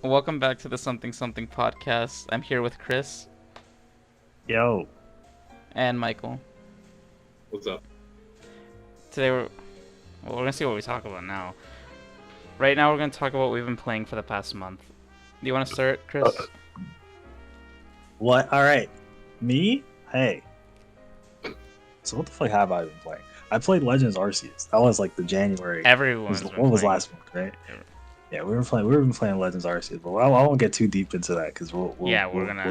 Welcome back to the Something Something podcast. I'm here with Chris Yo, and Michael. What's up? Today we're gonna see what we talk about now. Right now we're gonna talk about what we've been playing for the past month. Do you want to start, Chris? what? All right, me? Hey. So what the fuck have I been playing? I played Legends Arceus. That was like the January. Everyone's been What was playing. last month, right? Yeah, we were playing Legends Arceus, but I won't get too deep into that because we'll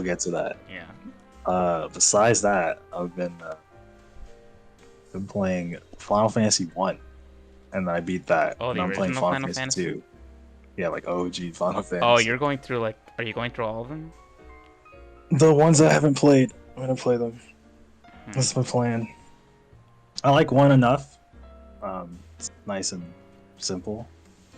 get to that. Yeah. Besides that, I've been playing Final Fantasy 1, and I beat that. Oh, the and I'm playing original Final Final Fantasy Fantasy? 2. Yeah, like OG Final Fantasy. Oh, you're going through are you going through all of them? The ones I haven't played. I'm gonna play them. That's my plan. I like 1 enough. It's nice and simple.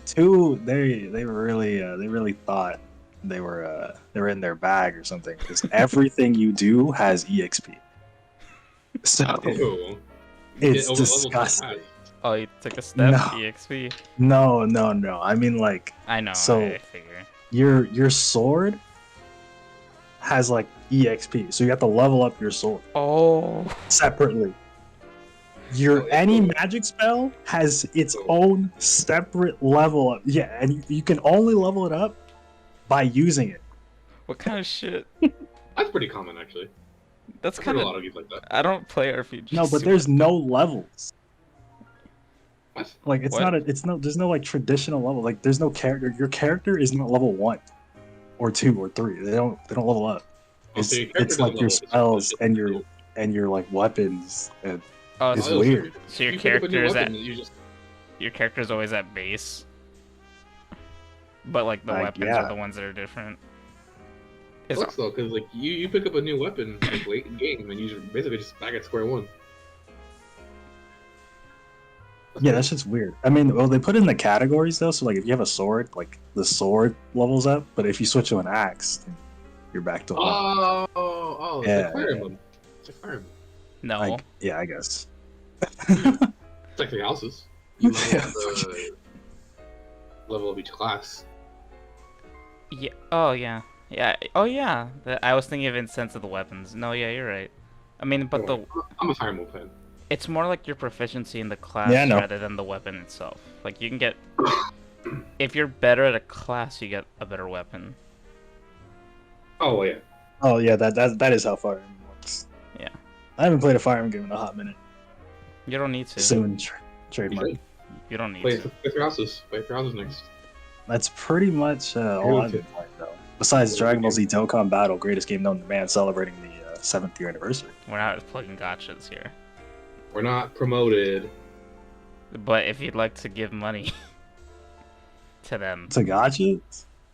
2, they really thought they were in their bag or something because everything you do has EXP. So Ew. it's Over- disgusting. Oh, you took a step. No. EXP. No. I mean, like, I know. So- I figure. your sword has like EXP, so you have to level up your sword Oh. separately. Any magic spell has its own separate level up. Yeah, and you can only level it up by using it. What kind of shit? That's pretty common, actually. That's I've heard kind a of. lot of games like that. I don't play RPGs. No, but there's no levels. What? Like it's What? not a it's no there's no like traditional level. Like there's no character. Your character is not level 1 or 2 or 3. They don't level up. Oh, so your character It's like doesn't your level up, spells it's and just- your like weapons and Oh, It's so, weird. so your You pick up a new character is weapon, at you just your character's always at base, but like the Like, weapons yeah. are the ones that are different. it Is sucks though, because like you pick up a new weapon like late in game and you're basically just back at square one. yeah, that's just weird. I mean, well, they put in the categories though. So like, if you have a sword, like the sword levels up, but if you switch to an axe, then you're back to 1. Oh, it's Yeah. like Fire Emblem. It's like Fire Emblem. no. Like, yeah, I guess. It's like the houses. You level Yeah, up the level of each class. Yeah. Oh yeah. Yeah. Oh yeah. I was thinking of in sense of the weapons. No, yeah, you're right. I mean, but I'm a Fire Emblem fan. it's more like your proficiency in the class Yeah, I know. rather than the weapon itself. Like you can get if you're better at a class, you get a better weapon. Oh yeah. Oh yeah, that is how Fire Emblem works. Yeah. I haven't played a Fire Emblem game in a hot minute. You don't need to. Soon, You trademark. should. You don't need Play to. your houses. Play your houses next. That's pretty much all I've been playing though. Besides Dragon Ball Z Dokkan Battle, greatest game known to man, celebrating the 7th year anniversary. We're not plugging gotchas here. We're not promoted. But if you'd like to give money to them, To gotcha?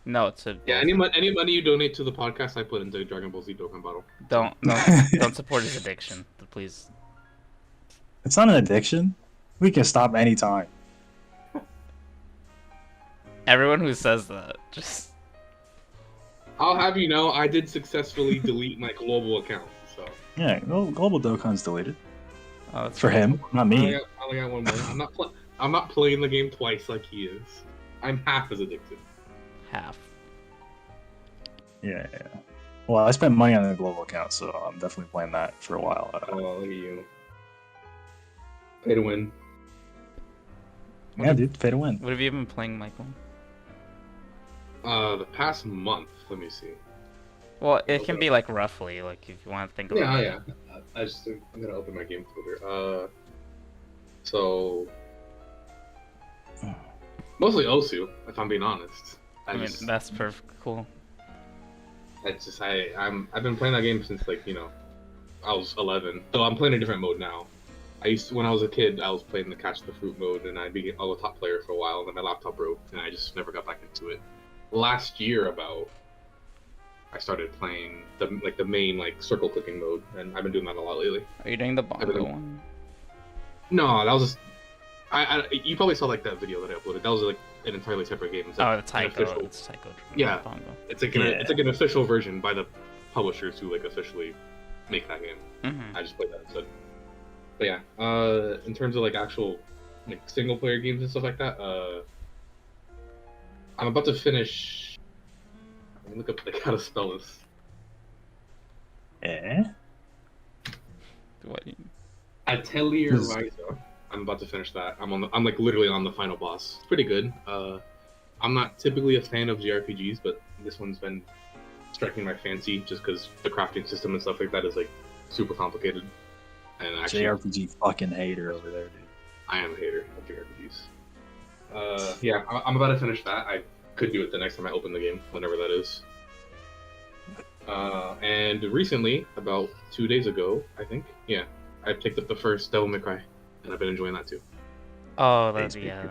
no, to Yeah, any money you donate to the podcast, I put into Dragon Ball Z Dokkan Battle. don't support his addiction, please. It's not an addiction. We can stop anytime. Everyone who says that just I'll have you know, I did successfully delete my global account. So Yeah, Global Dokkan's deleted. oh, that's For him, not me. I only got one more. I'm not playing the game twice like he is. I'm half as addicted. half. Yeah. Well, I spent money on the global account, so I'm definitely playing that for a while. Oh, look at you. Pay to win. Yeah, dude, pay to win. What have you been playing, Michael? The past month. Let me see. Well, it can be like roughly, like if you want to think of Yeah, it. yeah. I'm gonna open my game folder. So mostly Osu, if I'm being honest. I mean, that's perfect. Cool. I've been playing that game since like I was 11, so I'm playing a different mode now. When I was a kid, I was playing the catch the fruit mode, and I was a top player for a while, and then my laptop broke, and I just never got back into it. Last year, I started playing the main circle clicking mode, and I've been doing that a lot lately. Are you doing the bongo Everything. one? No, that was just. You probably saw that video that I uploaded. That was an entirely separate game. It's Oh, like the an Taiko. official- It's Taiko. Yeah. Bongo. It's like Yeah. it's like an official version by the publishers who officially make that game. Mm-hmm. I just played that instead. But yeah, in terms of actual single player games and stuff like that, I'm about to finish look up like how to spell this. Eh? What? Atelier Ryza. I'm about to finish that. I'm like literally on the final boss. It's pretty good. I'm not typically a fan of JRPGs, but this one's been striking my fancy just because the crafting system and stuff like that is like super complicated. And actually, JRPG fucking hater over there, dude. I am a hater of JRPGs. Yeah, I'm about to finish that. I could do it the next time I open the game, whenever that is. And recently, about 2 days ago, I think, yeah, I picked up the first Devil May Cry, and I've been enjoying that too. Oh, yeah.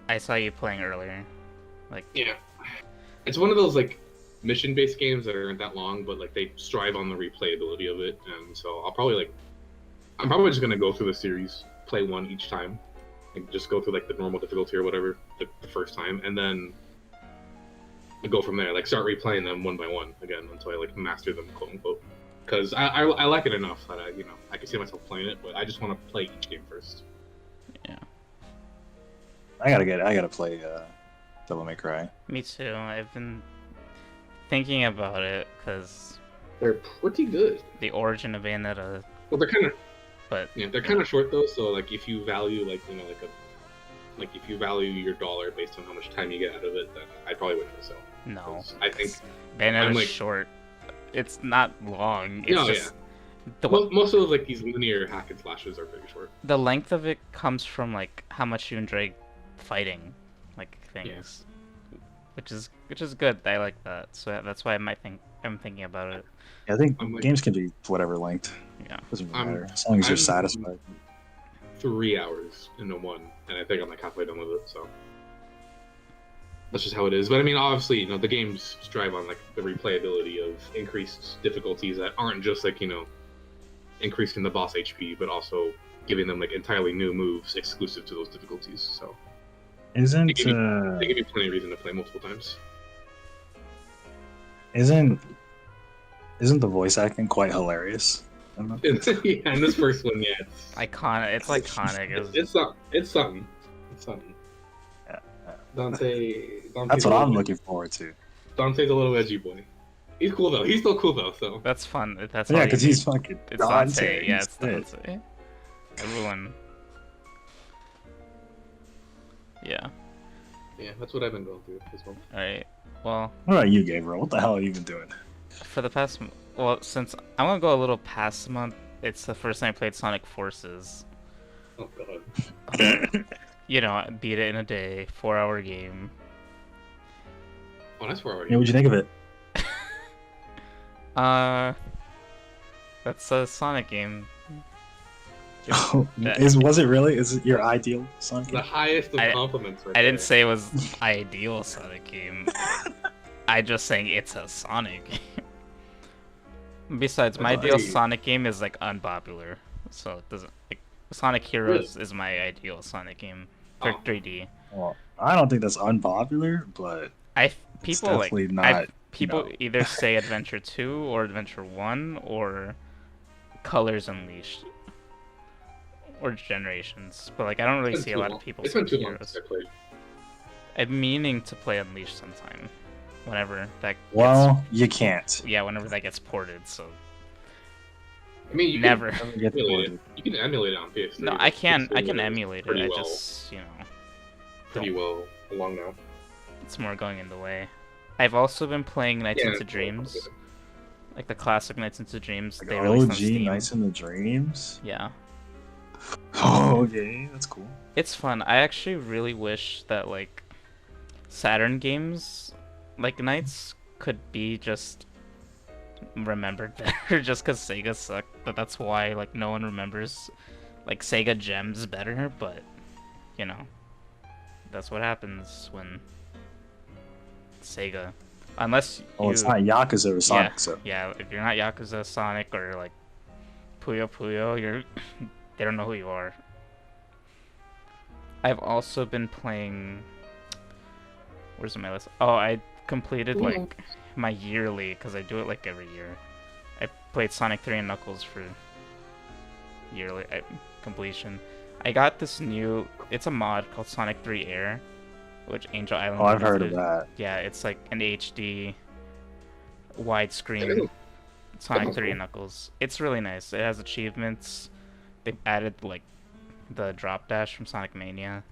I saw you playing earlier. Like, yeah, it's one of those like mission-based games that aren't that long, but like they strive on the replayability of it, and so I'm probably just gonna go through the series, play one each time, and just go through like the normal difficulty or whatever the first time, and then go from there. Like start replaying them one by one again until I like master them, quote unquote. Because I like it enough that I can see myself playing it, but I just want to play each game first. Yeah. I gotta play Devil May Cry. Me too. I've been thinking about it because They're pretty good. the origin of Bayonetta, Well, they're kind of, but yeah, they're kind of short though. So like if you value if you value your dollar based on how much time you get out of it, then I probably wouldn't myself. no. I think Bayonetta's like, short. It's not long. It's just most of like these linear hack and slashes are pretty short. the length of it comes from like how much you enjoy fighting, like things, which is good. I like that, so that's why I'm thinking about it. Yeah, I think like, games can be whatever length. Yeah, doesn't really matter as long as you're satisfied. 3 hours into one, and I think I'm like halfway done with it. So that's just how it is. But I mean, obviously, the games strive on like the replayability of increased difficulties that aren't just like increasing the boss HP, but also giving them like entirely new moves exclusive to those difficulties. So Isn't they give you plenty of reason to play multiple times. Isn't the voice acting quite hilarious? Yeah, in this first one, yeah, it's iconic. It's iconic. It's something. Yeah. Dante's That's what I'm looking forward to. Dante's a little edgy boy. He's cool though. He's still cool though. So That's fun. That's Yeah, all because you he's need. fucking It's Dante. Dante. Yeah, it's He's Dante. Everyone. Yeah. yeah, that's what I've been going through as well. All right. Well, What about you, Gabriel? What the hell are you been doing? for the past, since I'm gonna go a little past a month, it's the first time I played Sonic Forces. Oh god. I beat it in a day, 4-hour game. Oh, that's 4 hours. Yeah, what'd you think of it? That's a Sonic game. Was it really? Is it your ideal Sonic The game? highest of compliments. Right I didn't there. say it was ideal Sonic game. I just saying it's a Sonic game. Besides, my ideal Sonic game is like unpopular, so it doesn't. Like, Sonic Heroes is my ideal Sonic game for 3D. Well, I don't think that's unpopular, but People definitely not. People either say Adventure 2 or Adventure 1 or Colors Unleashed or Generations, but like I don't really see a lot of people It's say been too long Heroes. since I played. I'm meaning to play Unleashed sometime, whenever that. Well, you can't. Whenever that gets ported. So I mean, you never. Can emulate it. You can emulate it on PS3. No, I can. PS3 I can is emulate it. pretty I well- just pretty well along now. it's more going in the way. I've also been playing Nights into it's Dreams, complicated. like the classic Nights into Dreams. Like They released on OG Steam. Nights in the Dreams. Yeah. Oh, okay, that's cool. It's fun. I actually really wish that like Saturn games like Knights could be just remembered better just because Sega sucked, but that's why like no one remembers like Sega Gems better, but that's what happens when Sega, unless Oh, it's not Yakuza or Sonic, so yeah, if you're not Yakuza, Sonic, or like Puyo Puyo, they don't know who you are. I've also been playing. Where's my list? Oh, I completed like my yearly because I do it like every year. I played Sonic 3 and Knuckles for yearly completion. I got this new. It's a mod called Sonic 3 Air, which Angel Island. I've heard of did. that. Yeah, it's like an HD widescreen Sonic 3 and Knuckles. It's really nice. It has achievements. They added like the drop dash from Sonic Mania.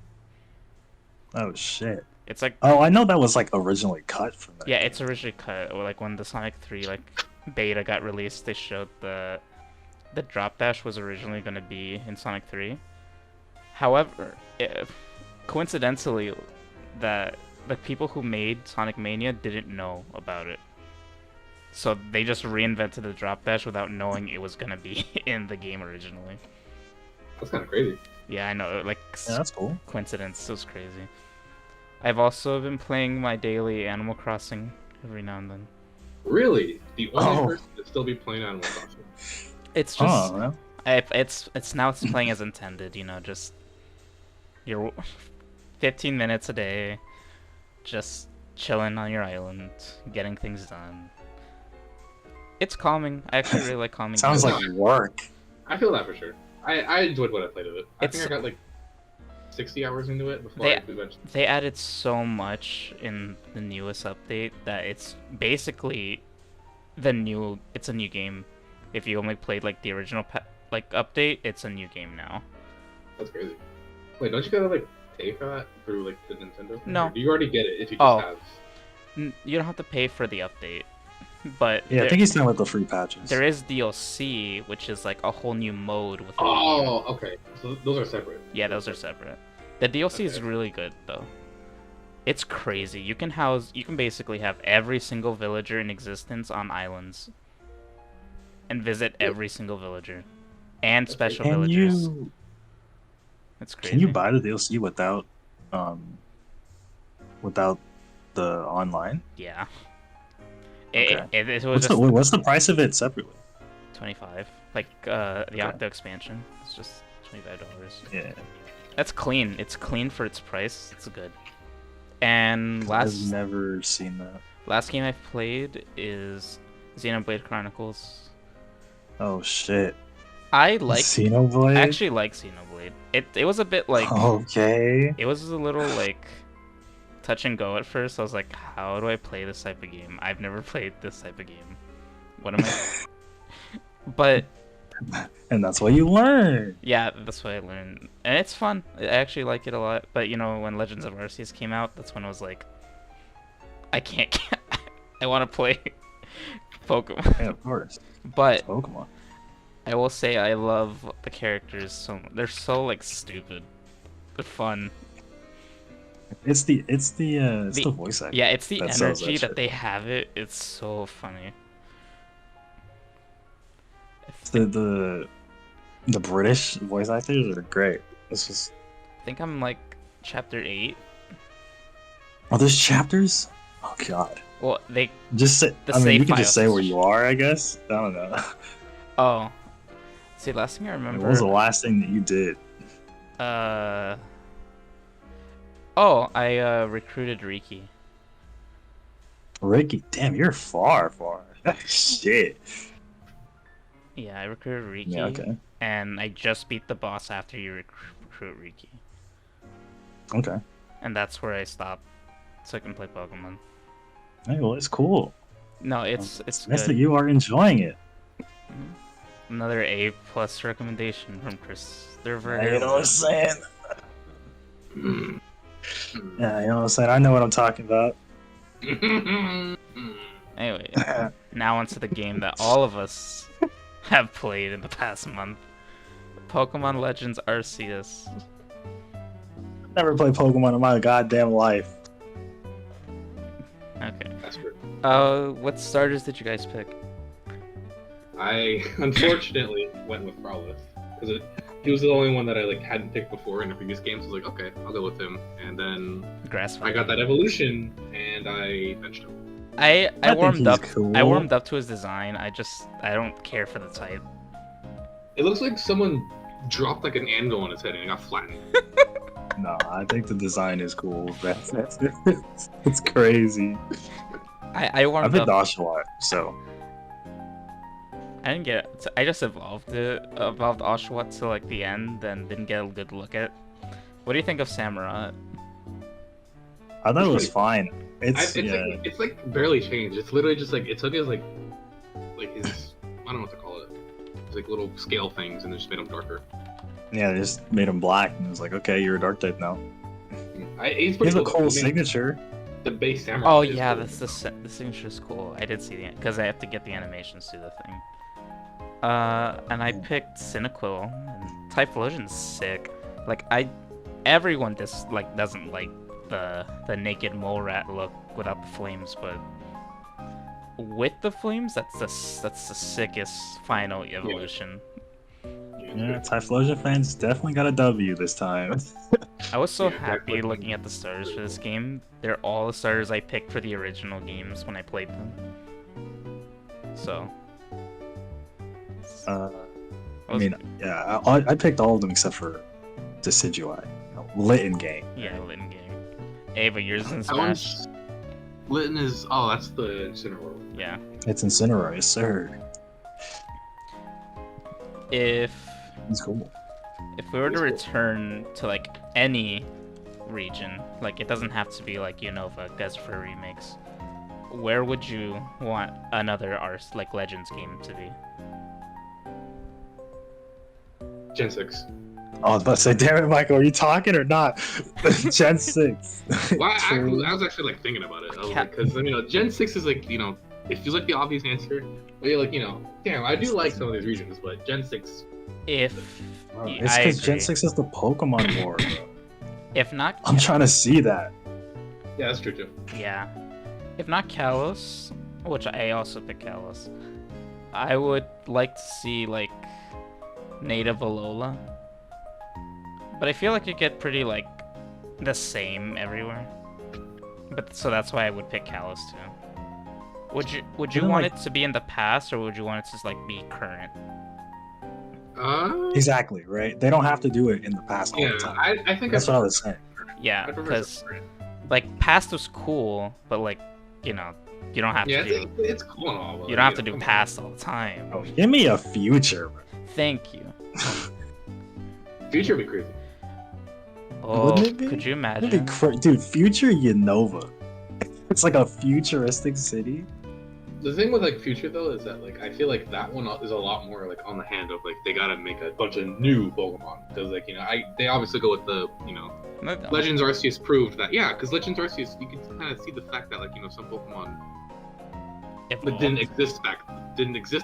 Oh shit. It's like Oh, I know that was like originally cut from that. yeah, it's originally cut. Or like when the Sonic 3 like beta got released, they showed the drop dash was originally going to be in Sonic 3. However, coincidentally, the people who made Sonic Mania didn't know about it. So they just reinvented the drop dash without knowing it was going to be in the game originally. That's kind of crazy. Yeah, I know. Like, Yeah, that's cool. coincidence. It was crazy. I've also been playing my daily Animal Crossing every now and then. Really? The only person to still be playing Animal Crossing? It's just... Oh, it's now it's playing as intended, you know, just... You're 15 minutes a day, just chilling on your island, getting things done. It's calming. I actually really like calming. Sounds games. like work. I feel that for sure. I enjoyed what I played of it. I It's- think I got like 60 hours into it before I eventually... They added so much in the newest update that it's basically it's a new game. If you only played like the original update, it's a new game now. That's crazy. Wait, don't you gotta like pay for that through like the Nintendo? No. Or do you already get it if you just Oh. have... You don't have to pay for the update, but Yeah, I think he's done with the free patches. there is DLC, which is like a whole new mode with. Oh, okay. So those are separate. Yeah, those are separate. The DLC is really good though. It's crazy. You can basically have every single villager in existence on islands, and visit every single villager, and special Can villagers. It's crazy. Can you buy the DLC without the online? Yeah. Okay. It was just What's the price of it separately? 25. Like the Octo expansion. It's just $25. Yeah. That's clean. It's clean for its price. It's good. And I've never seen that. last game I've played is Xenoblade Chronicles. Oh shit. I like Xenoblade? I actually like Xenoblade. It was a bit like Okay. it was a little like touch and go at first. I was like, how do I play this type of game? I've never played this type of game. What am I? But And that's what you learn. yeah, that's what I learned. And it's fun. I actually like it a lot. But you know, when Legends of Arceus came out, that's when I was like, I can't I want to play Pokemon. Yeah, of course. But It's Pokemon. I will say I love the characters so much. They're so like stupid. They're fun. It's the voice acting. Yeah, it's the that sells energy that shit. they have. It's so funny. It's the British voice actors are great. It's just I think I'm like chapter 8. there's chapters. Oh god. Well, they Just say. The I mean, save you can just say files. where you are. I guess. I don't know. oh. See, last thing I remember. What was the last thing that you did? Oh, I recruited Riki. Ricky, damn, you're far. Shit. Yeah, I recruited Riki. Yeah. Okay. And I just beat the boss after you recruit Riki. Okay. And that's where I stopped, so I can play Pokemon. Hey, well, it's cool. No, it's Nice good. that you are enjoying it. Another A+ recommendation from Chris. They're very. You know what I'm saying? Yeah, you know what I'm saying. I know what I'm talking about. Anyway, now onto the game that all of us have played in the past month. Pokemon Legends Arceus. Never played Pokemon in my goddamn life. Okay. That's good. What starters did you guys pick? I unfortunately went with Growlithe because he was the only one that I like hadn't picked before in the previous games. I was like, okay, I'll go with him. And then Grass. I got that evolution, and I benched him. I think warmed he's up. cool. I warmed up to his design. I don't care for the type. It looks like someone dropped like an anvil on his head and it got flattened. No, I think the design is cool. It's crazy. I I warmed picked up. Oshawott, so I didn't get it. I just evolved Oshawott to like the end, and didn't get a good look at. What do you think of Samurott? I thought it was fine. It's like barely changed. It's literally just like it took his like his I don't know what to call it. It's like little scale things and they just made them darker. Yeah, they just made him black and it was like, okay, you're a dark type now. He's He has a cool. cool signature. The base samurai. Oh is yeah, cool. the signature's cool. I did see the because I have to get the animations to the thing. And I picked Cyndaquil, and Typhlosion's sick. Like everyone just doesn't like the naked mole rat look without the flames, but with the flames, that's the sickest final evolution. Yeah, Typhlosion fans definitely got a W this time. I was so Yeah, happy exactly. looking at the starters for this game. They're all the starters I picked for the original games when I played them. So. I mean, yeah, I picked all of them except for Decidueye. Lit in game. Yeah, Litten game. Hey, but yours in That Smash. one's Litten is that's the Incineroar. Yeah. It's Incineroar, yes, sir. If It's cool. we were to It's cool. return to like any region, like it doesn't have to be like Unova, Desfer remakes. Where would you want another like Legends game to be? Gen 6. I was about to say, damn it, Michael, are you talking or not? Gen 6. Well, True. I was actually like thinking about it. I was like, because Gen 6 is like it feels like the obvious answer, but you're like damn, I do like some of these regions, but Gen 6. If Bro, Yeah, it's I because Gen agree. 6 is the Pokemon War, bro. if not, I'm trying to see that. Yeah, that's true too. yeah, if not Kalos, which I also picked Kalos, I would like to see like native Alola, but I feel like it get pretty like the same everywhere. But so that's why I would pick Kalos too. Would you Isn't, want like- it to be in the past, or would you want it to just like be current? Exactly, right? They don't have to do it in the past all Yeah, the time. I think That's what I was saying. Yeah, I prefer because separate. like past was cool, but like you don't have Yeah, to do it's cool and all. But, you don't have to come do on. past all the time. Oh, give me a future, bro. Thank you. Future would be crazy. Oh, Wouldn't it be? could you That'd be imagine? dude, future Unova. It's like a futuristic city. The thing with like Future though is that like I feel like that one is a lot more like on the hand of like they gotta make a bunch of new Pokemon because like they obviously go with the No, no. Legends Arceus proved that yeah, because Legends Arceus you can kind of see the fact that like some Pokemon If that didn't exist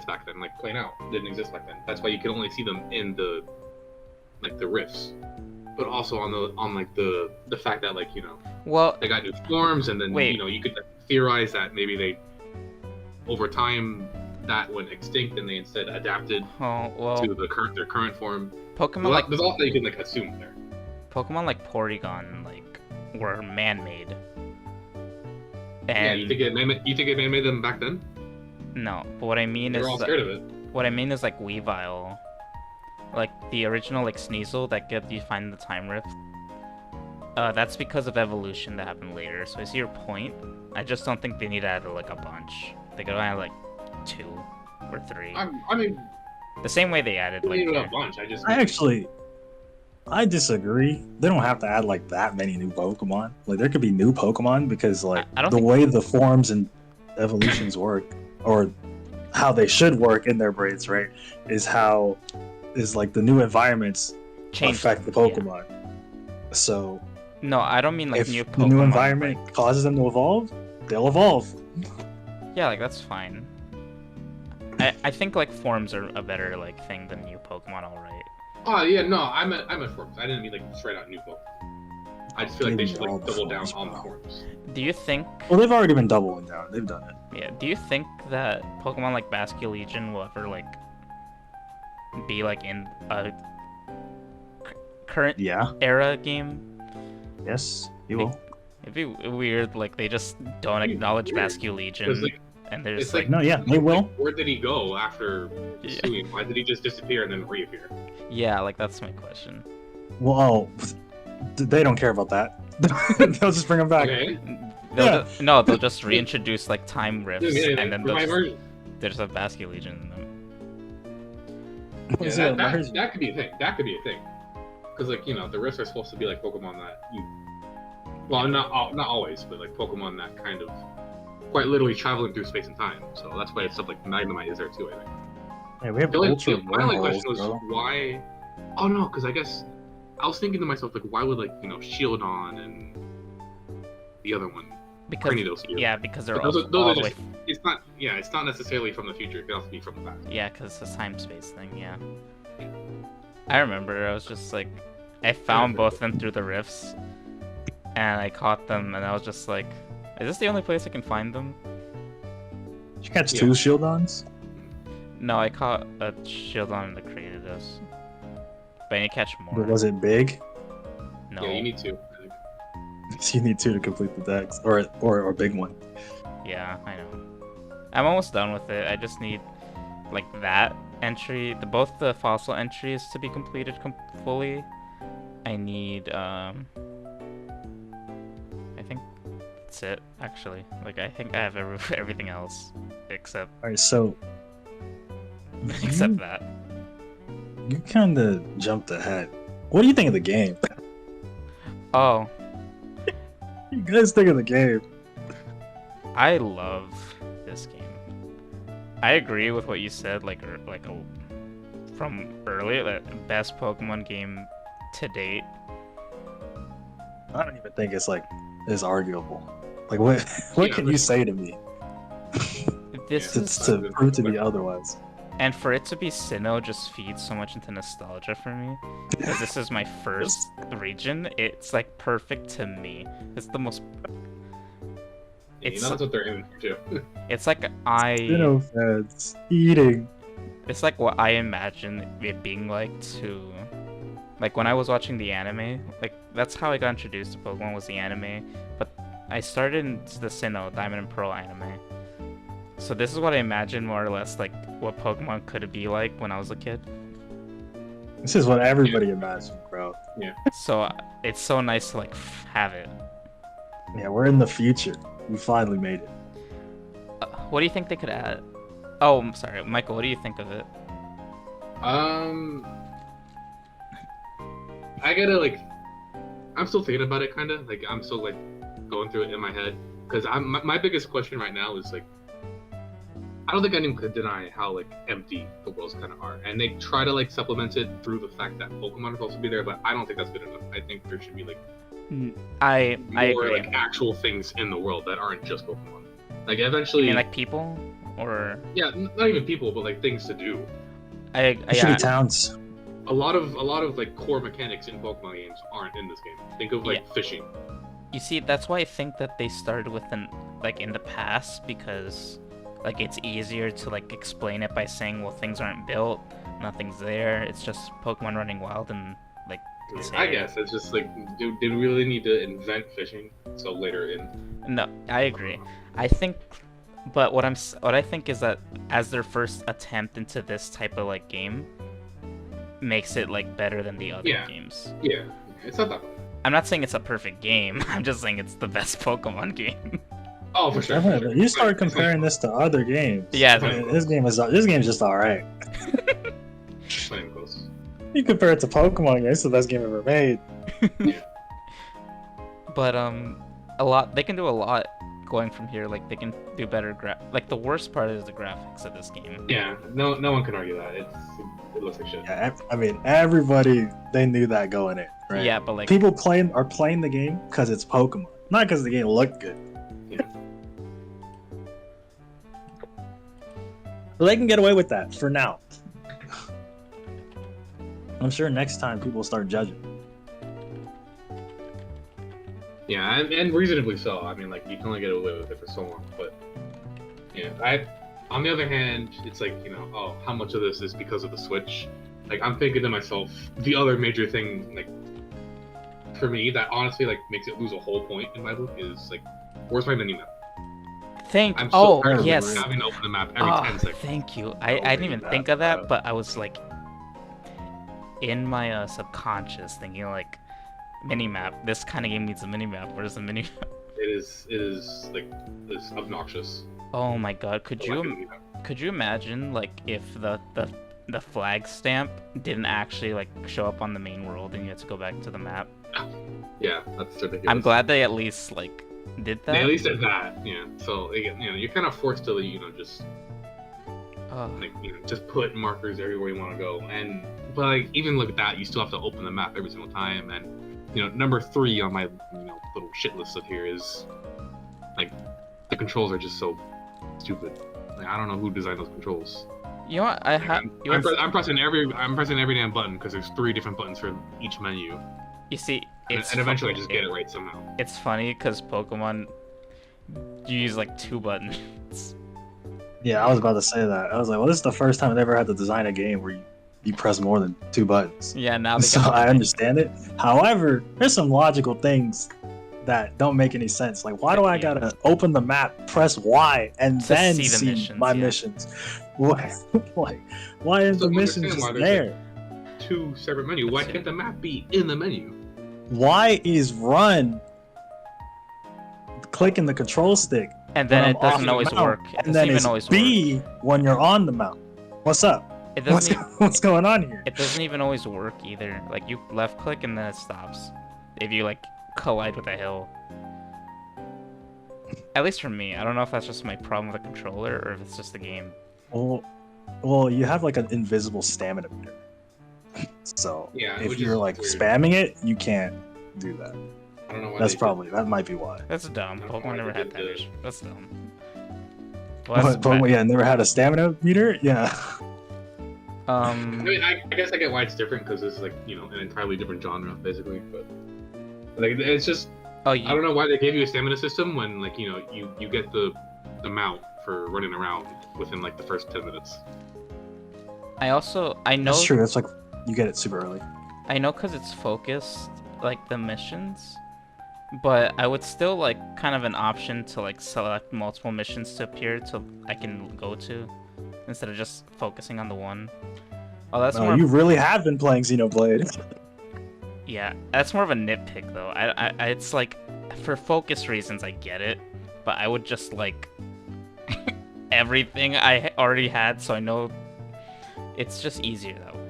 back then, like plain out didn't exist back then. That's why you could only see them in the rifts, but also on like the fact that like well, they got new forms and then Wait. you could theorize that maybe they over time that went extinct and they instead adapted well, to their current form. Pokemon like There's a lot that you can like assume there. Pokemon like Porygon like were man-made. Yeah, And you think it made them back then? no, but what I mean They is were all scared of it. what I mean is like Weavile, like the original like Sneasel that you find in the Time Rift. That's because of evolution that happened later. So I see your point. I just don't think they need to add like a bunch. They could add like 2 or 3. I mean, The same way they added we like needed a bunch. I disagree. They don't have to add like that many new Pokemon. Like there could be new Pokemon because like I don't the think- way the forms and evolutions work, or how they should work in their braids, right, is like the new environments change affect the yeah. Pokemon. So No, I don't mean like if new the Pokemon. new environment causes them to evolve, they'll evolve. Yeah, like that's fine. I think like forms are a better like thing than new Pokemon, alright. Oh yeah, no, I meant forms. I didn't mean like straight out new Pokemon. I just feel like they should All like the double down forms, on the bro. forms. Do you think Well, they've already been doubling down. They've done it. yeah, do you think that Pokemon like Basculegion will ever like be like in a current Yeah. era game? Yes. You will. It'd be weird, like they just don't It'd be acknowledge weird, Basculegion, 'cause, like, and they're it's just like- No, yeah, they will. Where did he go after Yeah. suing? Why did he just disappear and then reappear? yeah, like that's my question. Well, they don't care about that. They'll just bring them back. Okay. They'll just reintroduce like time rifts, Yeah, and then they'll my just, version. there's a Basculegion in them. Yeah, Is it Mars? that could be a thing. That could be a thing. Because like the rifts are supposed to be like Pokemon that you Well, not always, but like Pokemon that kind of quite literally traveling through space and time. So that's why stuff like Magnemite is there too. I think. Yeah, we have The only, ultra my only wormholes, question was bro. why. Oh no, because I guess I was thinking to myself like, why would like Shieldon and the other one, Because Cranidos here? yeah, because they're But all, those all are the way. just. It's not. Yeah, it's not necessarily from the future. It can also be from the past. Yeah, because it's a time space thing. Yeah. I remember I was just like, I found both of them through the rifts, and I caught them, and I was just like, is this the only place I can find them? Did you catch Yeah. 2 Shieldons? No, I caught a Shieldon in the Cranidos. But I need to catch more. But was it big? No. Yeah, you need to. So you need 2 to complete the decks, or a big one. Yeah, I know. I'm almost done with it. I just need like that entry, both the fossil entries to be completed fully. I need I think that's it actually. Like I think I have everything else except All right, so except that. you kind of jumped ahead. What do you think of the game? Oh, You guys think of the game? I love this game. I agree with what you said, from earlier, that best Pokemon game to date. I don't even think it's arguable. Like what Yeah, can for you sure. say to me This Yeah. is, to prove to be otherwise? and for it to be Sinnoh just feeds so much into nostalgia for me. Because this is my first region, it's like perfect to me. It's the most. That's what they're aiming for too. It's like Feds eating. It's like what I imagine it being like to, like when I was watching the anime. Like that's how I got introduced to Pokemon, was the anime. But I started in the Sinnoh Diamond and Pearl anime. So this is what I imagine more or less like what Pokemon could be like when I was a kid. This is what everybody imagined, bro. So it's so nice to like have it. Yeah, we're in the future. We finally made it. What do you think they could add? Oh, I'm sorry, Michael. What do you think of it? I gotta like. I'm still thinking about it, kind of. Like I'm still like going through it in my head because my biggest question right now is like. I don't think anyone could deny how like empty the worlds kind of are, and they try to like supplement it through the fact that Pokemon will also be there, but I don't think that's good enough. I think there should be like I more agree. like actual things in the world that aren't just Pokemon. Like eventually, I mean, like people, or yeah, not even people, but like things to do. There should be towns. A lot of like core mechanics in Pokemon games aren't in this game. Think of like fishing. You see, that's why I think that they started with in the past, because like it's easier to like explain it by saying, well, things aren't built, nothing's there, it's just Pokemon running wild and like. I guess it's just like, do we really need to invent fishing so later in? No, I agree. I think, but what I think is that as their first attempt into this type of like game, makes it like better than the other games. Yeah, it's not that bad. I'm not saying it's a perfect game. I'm just saying it's the best Pokemon game. Oh, for sure. Definitely. You start comparing this to other games. Yeah, this game's just all right. Playing close. You compare it to Pokemon, yeah, it's the best game ever made. But they can do a lot going from here. Like they can do better like the worst part is the graphics of this game. Yeah, no one can argue that. It looks like shit. Yeah, I mean, everybody, they knew that going in, right? Yeah, but like people are playing the game because it's Pokemon, not because the game looked good. Yeah. So they can get away with that for now. I'm sure next time people will start judging. Yeah, and reasonably so. I mean, like, you can only get away with it for so long, but yeah. On the other hand, it's like, oh, how much of this is because of the Switch? Like, I'm thinking to myself, the other major thing, like, for me, that honestly, like, makes it lose a whole point in my book is, like, where's my mini map? I'm so tired of yes. having to open the map every 10 seconds. Thank you. I didn't even think of that, but I was like in my subconscious thinking like minimap. This kind of game needs a minimap. Where's the minimap? It is like obnoxious. Oh my god! Could you imagine like if the the flag stamp didn't actually like show up on the main world, and you had to go back to the map. Yeah, that's ridiculous. I'm glad they at least like did that. They at least did that, yeah. So you're kind of forced to just like just put markers everywhere you want to go, but like even look at that, you still have to open the map every single time, and number 3 on my little shit list of here is like the controls are just so stupid. Like I don't know who designed those controls. You know what? I'm pressing every damn button because there's 3 different buttons for each menu. You see, and eventually I just get it right somehow. It's funny because Pokemon, you use like 2 buttons. Yeah, I was about to say that. I was like, well, this is the first time I've ever had to design a game where you press more than 2 buttons. Yeah, now they so I understand it. However, there's some logical things that don't make any sense. Like, why do I gotta open the map, press Y, and then see my missions? What? Like, why is the mission just there? 2 separate menus. Why can't the map be in the menu? Why is run clicking the control stick? And then it doesn't always work. And then it's B when you're on the mount. What's up? What's going on here? It doesn't even always work either. Like you left click and then it stops. If you like collide with a hill. At least for me. I don't know if that's just my problem with the controller or if it's just the game. Well, you have like an invisible stamina meter. So yeah, if you're like spamming it, you can't do that. I don't know why. That might be why. That's dumb. Pokemon never had that issue. That's dumb. Well, Pokemon, yeah, never had a stamina meter. Yeah. I mean, I guess I get why it's different because it's like an entirely different genre basically, but like it's just I don't know why they gave you a stamina system when like you get the mount for running around within like the first 10 minutes. I know that's true. That's like you get it super early. I know because it's focused like the missions, but I would still like kind of an option to like select multiple missions to appear to I can go to instead of just focusing on the one. Oh, that's more. You really have been playing Xenoblade. Yeah, that's more of a nitpick though. It's like for focus reasons I get it, but I would just like everything I already had, so I know it's just easier that way.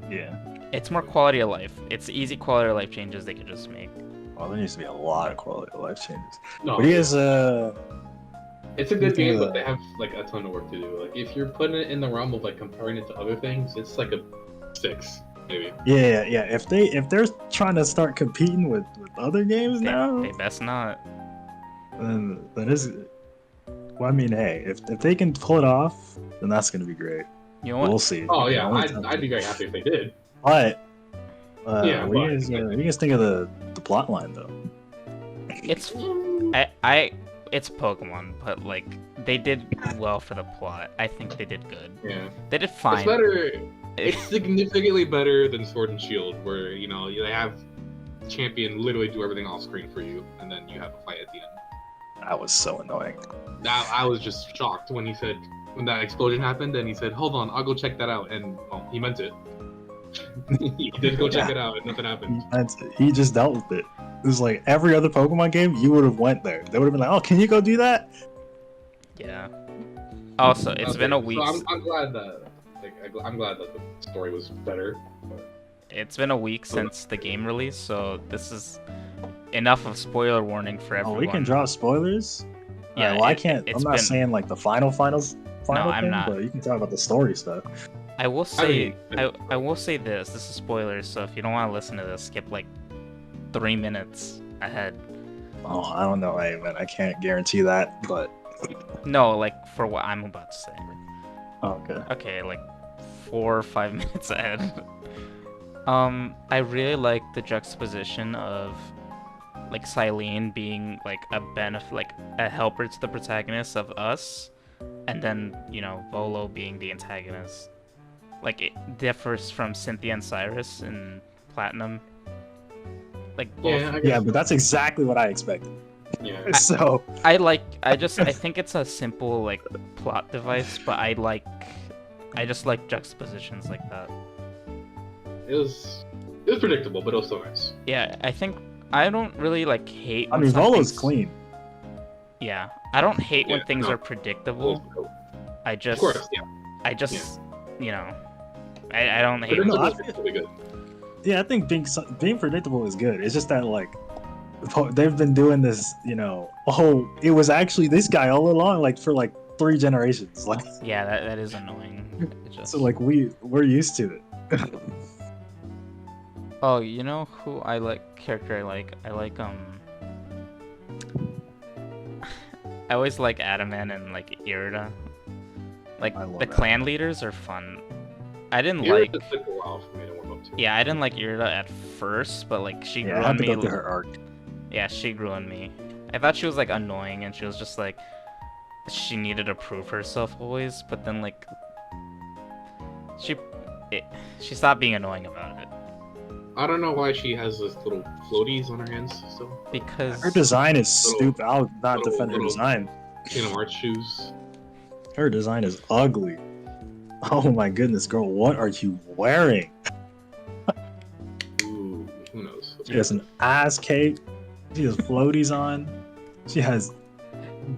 Yeah. It's more quality of life. It's easy quality of life changes they could just make. Well, there needs to be a lot of quality of life changes. No, what do you guys, it's a good game, but they have like a ton of work to do. Like if you're putting it in the realm of like comparing it to other things, it's like a 6 maybe. Yeah. If they're trying to start competing with other games now, they best not. Then that is. Well, I mean, hey, if they can pull it off, then that's gonna be great. You know what? We'll see. Oh yeah, I'd be very happy if they did. But what do you guys think of the plot line though? It's it's Pokemon, but like they did well for the plot. I think they did good. Yeah, they did fine. It's better. It's significantly better than Sword and Shield, where they have champion literally do everything off screen for you, and then you have a fight at the end. That was so annoying. I was just shocked when when that explosion happened, and he said, "Hold on, I'll go check that out," and well, he meant it. He did go check it out, and nothing happened. He just dealt with it. It was like every other Pokemon game, you would have went there. They would have been like, "Oh, can you go do that?" Yeah. Also, it's been a week. So I'm glad that the story was better. But... It's been a week since the game release, so this is enough of spoiler warning for everyone. Oh, we can drop spoilers. Yeah, well, I can't. I'm not saying like the final no, thing, I'm not. But you can talk about the story stuff. I will say, I will say this. This is spoilers, so if you don't want to listen to this, skip like 3 minutes ahead. Oh, I don't know, man. I can't guarantee that, but no, like for what I'm about to say. Oh, okay. Okay, like 4 or 5 minutes ahead. I really like the juxtaposition of like Silene being like a helper to the protagonist of us, and then Volo being the antagonist. Like it differs from Cynthia and Cyrus in Platinum. Like both. Yeah, but that's exactly what I expected. Yeah. So I think it's a simple like plot device, but I just like juxtapositions like that. It was predictable, but it was so nice. Yeah, I think I don't really like hate. I mean, Volo's clean. Yeah, I don't hate when things are predictable. Of course, yeah. you know, I don't hate No, it. Predictable is really good. Yeah, I think being predictable is good. It's just that like they've been doing this, you know. Oh, it was actually this guy all along, like for like 3 generations. Like, Yeah, that is annoying. It just... so like we're used to it. Oh, you know who I like? Character I like? I like I always like Adaman and like Irida. Like I love the that. clan leaders are fun. I didn't Here like. it took a while for me to warm up to. Yeah, I didn't like Irida at first, but like she Yeah, grew I had on to me. go through her arc. Yeah, she grew on me. I thought she was like annoying, and she was just like she needed to prove herself always. But then like she stopped being annoying about it I don't know why she has those little floaties on her hands still. because Her design is Little- stupid. I'll not defend her little- design. Kingdom Hearts shoes. Her design is ugly. Oh my goodness, girl, what are you wearing? Ooh, who knows? She has an ass cape. She has floaties on. She has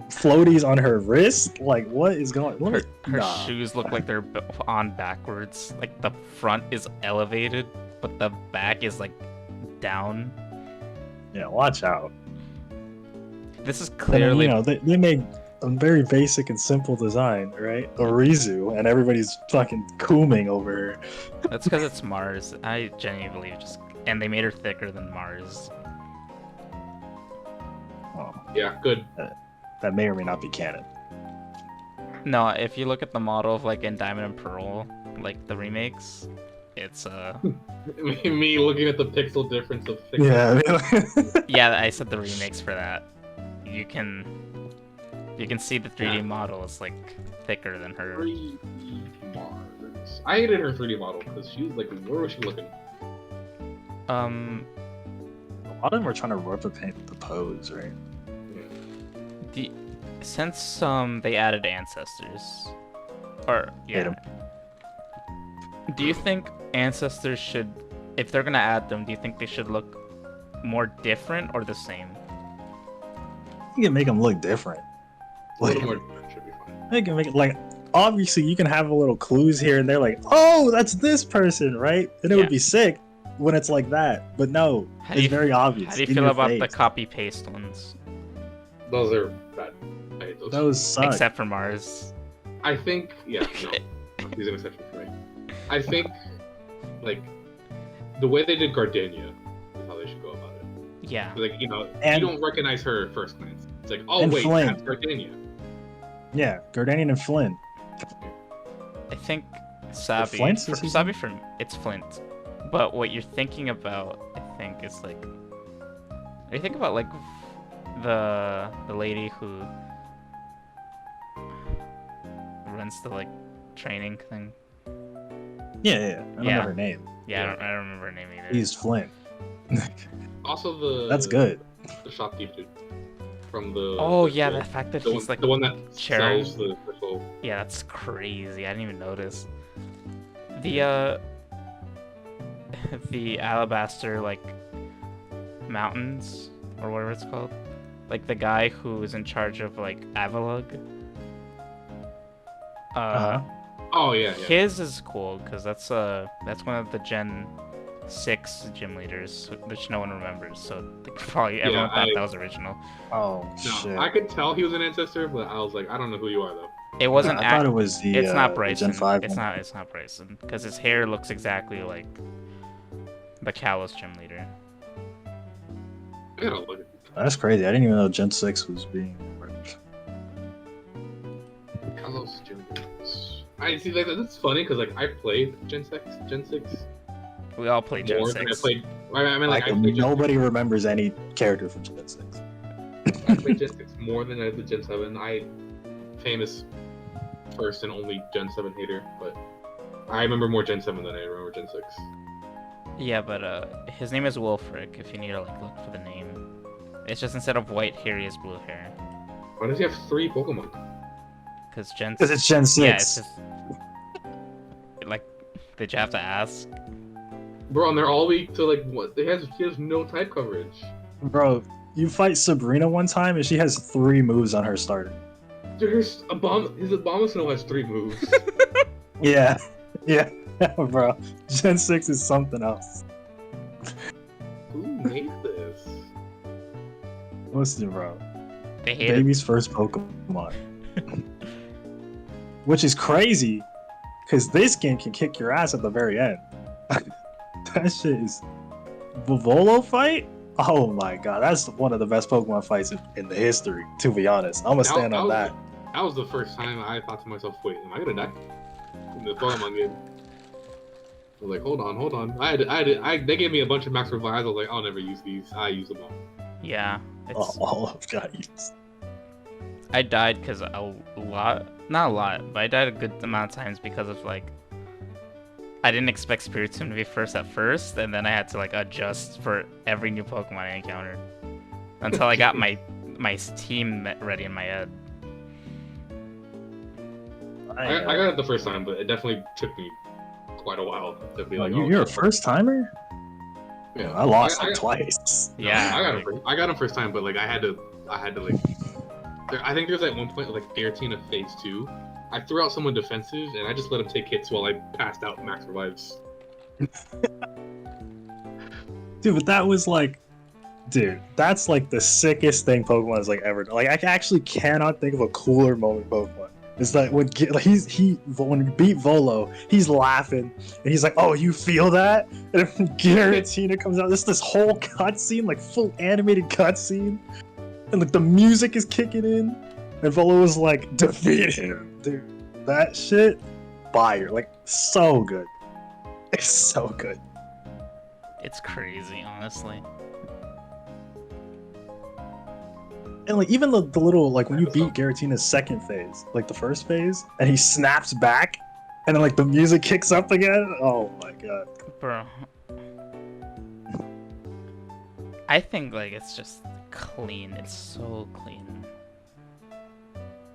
floaties on her wrist. Like, what is going on? her shoes look like they're on backwards. Like the front is elevated, but the back is like down. Yeah, watch out. This is And, clearly you know, they made a very basic and simple design, right? Orizu, and everybody's fucking cooming over her. that's because it's Mars. I genuinely believe and they made her thicker than Mars. Oh, Yeah, good. that may or may not be canon. No, if you look at the model of like in Diamond and Pearl, like the remakes, it's Me looking at the pixel difference of thickness. Yeah. yeah, I said the remakes for that. You can see the 3D Yeah. model is like thicker than her. 3D Mars. I hated her 3D model because she was like, where was she looking? A lot of them were trying to replicate the pose, right? Since they added ancestors, or Hate 'em. do you think ancestors should, if they're gonna add them, do you think they should look more different or the same? You can make them look different. A little Like, more should be fine. they can make it like obviously you can have a little clues here and they're like, oh, that's this person, right? And it Yeah. would be sick when it's like that. But no, How do it's you- very obvious. How do you in feel your about the face. copy paste ones? Those are bad. I hate those. Those suck. Except for Mars. I think, yeah, no. He's an exception for me. I think, like, the way they did Gardenia is how they should go about it. Yeah. Like, you know, And- you don't recognize her at first glance. It's like, oh, And wait, Flynn. that's Gardenia. Yeah, Gardanian and Flynn. I think Sabi. Flint is his Sabi from it's Flint. But what you're thinking about, I think, is like. You think about like the lady who runs the like training thing. Yeah. I don't Yeah. know her name. Yeah, I don't remember her name either. He's Flynn. Also, the That's good. The shopkeeper dude from the. Oh the yeah, guild. the fact that the he's one, like the one that Charon. sells the crystal. Yeah, that's crazy. I didn't even notice. The the alabaster like mountains or whatever it's called. Like the guy who is in charge of like Avalug. Uh-huh. Oh yeah, yeah. His is cool because that's one of the Gen 6 gym leaders, which no one remembers. So like, probably everyone thought that was original. Oh No, shit. I could tell he was an ancestor, but I was like, I don't know who you are though. It wasn't. I thought it was the. It's not the Bryson. Gen 5 It's one. not. It's not Bryson because his hair looks exactly like the Kalos gym leader. I gotta look. That's crazy. I didn't even know Gen 6 was being. Carlos Jones. I see, like that's funny because like I played Gen 6 We all played Gen more than I 6. played. I mean, like I played nobody remembers any character from Gen 6. I played Gen 6 more than I did Gen 7. I famous first and only Gen 7 hater, but I remember more Gen 7 than I remember Gen 6. Yeah, but his name is Wolfric. If you need to like look for the name, it's just instead of white hair, he has blue hair. Why does he have 3 Pokemon? Because Gen. Because it's Gen 6. Yeah, it's just like, did you have to ask? Bro, and they're all weak to like what? He has no type coverage. Bro, you fight Sabrina one time and she has 3 moves on her starter. Dude, his Abomasnow has 3 moves. Yeah. Yeah, bro. Gen 6 is something else. Who made this? Listen, bro. They hate it. Baby's first Pokemon. Which is crazy, because this game can kick your ass at the very end. That shit is... Vivolo fight? Oh my god, that's one of the best Pokemon fights in the history, to be honest. I'm gonna stand on that. That was the first time I thought to myself, wait, am I gonna die? In the Pokemon game. I was like, hold on. They gave me a bunch of max revives. I was like, I'll never use these. I use them all. Yeah. All I've got used. I died because a lot, not a lot, but I died a good amount of times because of like, I didn't expect Spiritomb to be first at first, and then I had to like adjust for every new Pokemon I encountered until I got my team ready in my head. I got it the first time, but it definitely took me quite a while to be like. You're a first timer? Yeah, I lost like twice. Yeah, I got him first time, but like I had to like. I think there's like one point like Giratina phase 2. I threw out someone defensive and I just let him take hits while I passed out max revives. Dude, but that was like, dude, that's like the sickest thing Pokemon has like ever done. Like I actually cannot think of a cooler moment in Pokemon. It's like when when you beat Volo, he's laughing and he's like, "Oh, you feel that?" And then Giratina comes out. This whole cutscene, like full animated cutscene, and like the music is kicking in, and Volo was like, "Defeat him, dude." That shit, fire, like so good. It's so good. It's crazy, honestly. And like even the little like when you beat Giratina's second phase, like the first phase, and he snaps back, and then like the music kicks up again. Oh my god, Bro. I think like it's just clean. It's so clean.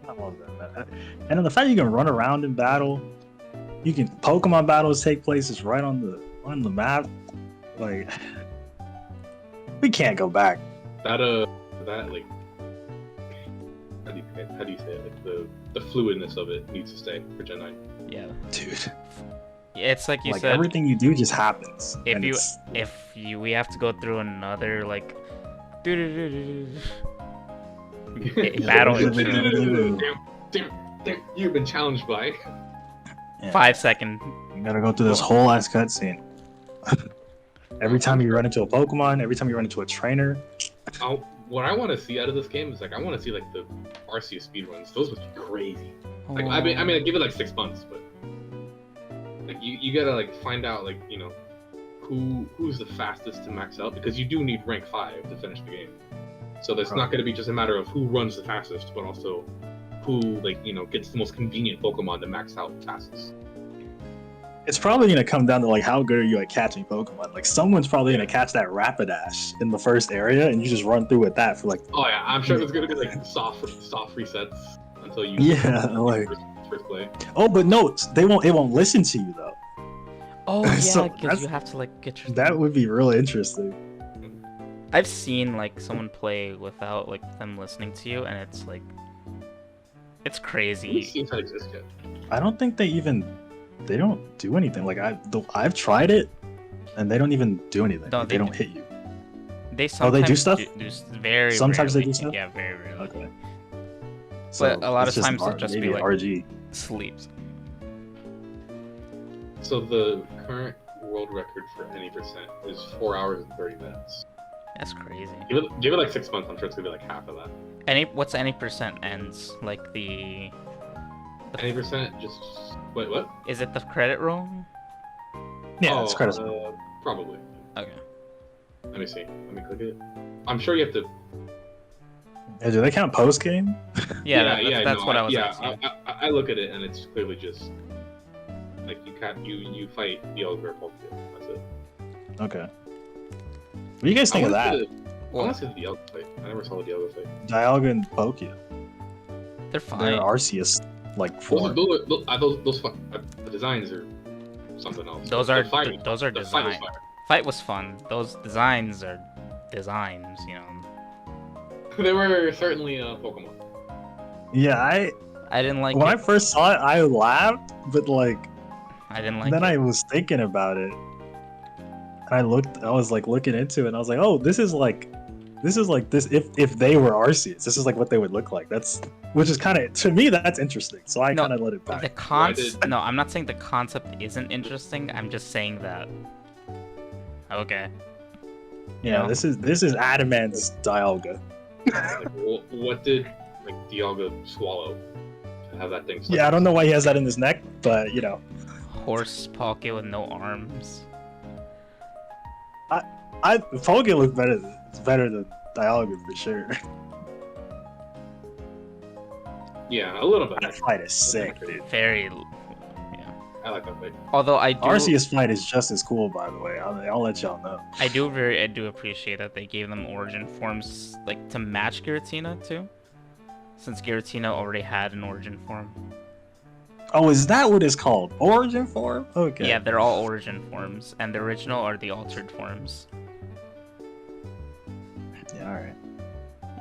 I love that, man. And then the fact you can run around in battle, you can Pokemon battles take places right on the map. Like we can't go back. That like. How do you say it? Like the fluidness of it needs to stay for Gen 9. Yeah. Dude. Yeah, it's like you like said. Everything you do just happens. If we have to go through another like battle. Damn, you've been challenged by 5 second. You gotta go through this whole ass cutscene. Every time you run into a Pokemon, every time you run into a trainer. What I want to see out of this game is like I want to see like the Arceus speedruns. Those would be crazy. Like I mean, I give it like 6 months, but like you gotta like find out like who's the fastest to max out, because you do need rank 5 to finish the game. So there's not gonna be just a matter of who runs the fastest, but also who like gets the most convenient Pokemon to max out fastest. It's probably gonna come down to like how good are you at catching Pokemon. Like someone's probably gonna catch that Rapidash in the first area, and you just run through with that for like. Oh yeah, I'm sure there's gonna be like soft resets until you. Yeah, like. First play. Oh, but no, they won't. It won't listen to you though. Oh yeah, So because you have to like get your. That would be really interesting. I've seen like someone play without like them listening to you, and it's like, it's crazy. I don't think they don't do anything. Like I've tried it, and they don't even do anything. They don't hit you. They sometimes they do stuff. Very sometimes rarely. They do stuff. Yeah, very rarely. Okay. But a lot of times they'll just be like RG. sleeps. So the current world record for any percent is 4 hours and 30 minutes. That's crazy. Give it like 6 months. I'm sure it's gonna be like half of that. What's any percent ends? Like the any percent? Just wait. What? Is it the credit roll? Yeah, it's credit. Probably. Okay. Let me see. Let me click it. I'm sure you have to. Yeah, do they count post game? That's what I was asking. I look at it and it's clearly just like you fight the ogre Pokemon. That's it. Okay. What do you guys think of that? I want to see the Dialga fight. I never saw the Dialga fight. Dialga and Palkia. They're fine. They're Arceus like form. The designs are something else. Those are the designs. Fight was fun. Those designs are designs, They were certainly Pokemon. Yeah, I didn't like when it. I first saw it, I laughed, but like I didn't like then it. I was thinking about it, and I was like looking into it, and I was like, oh, this is like this. If they were Arceus, this is like what they would look like. Which is kind of, to me, that's interesting. So I No, kind of let it the back. concept. No, I'm not saying the concept isn't interesting. I'm just saying that. Okay. Yeah, know? this is Adamant's Dialga. Like, what did like Dialga swallow to have that thing? Stuck Yeah, I in don't his- know why he has that in his neck, but you know, Horse Poke with no arms. Poké looks better than Dialga for sure. Yeah, a little bit. That fight is sick, dude. Very. I like that fight. Although I do. Arceus fight is just as cool, by the way. I'll let y'all know. I do appreciate that they gave them origin forms like to match Giratina too, since Giratina already had an origin form. Oh, is that what it's called? Origin form? Okay. Yeah, they're all origin forms, and the original are the altered forms. Yeah, alright.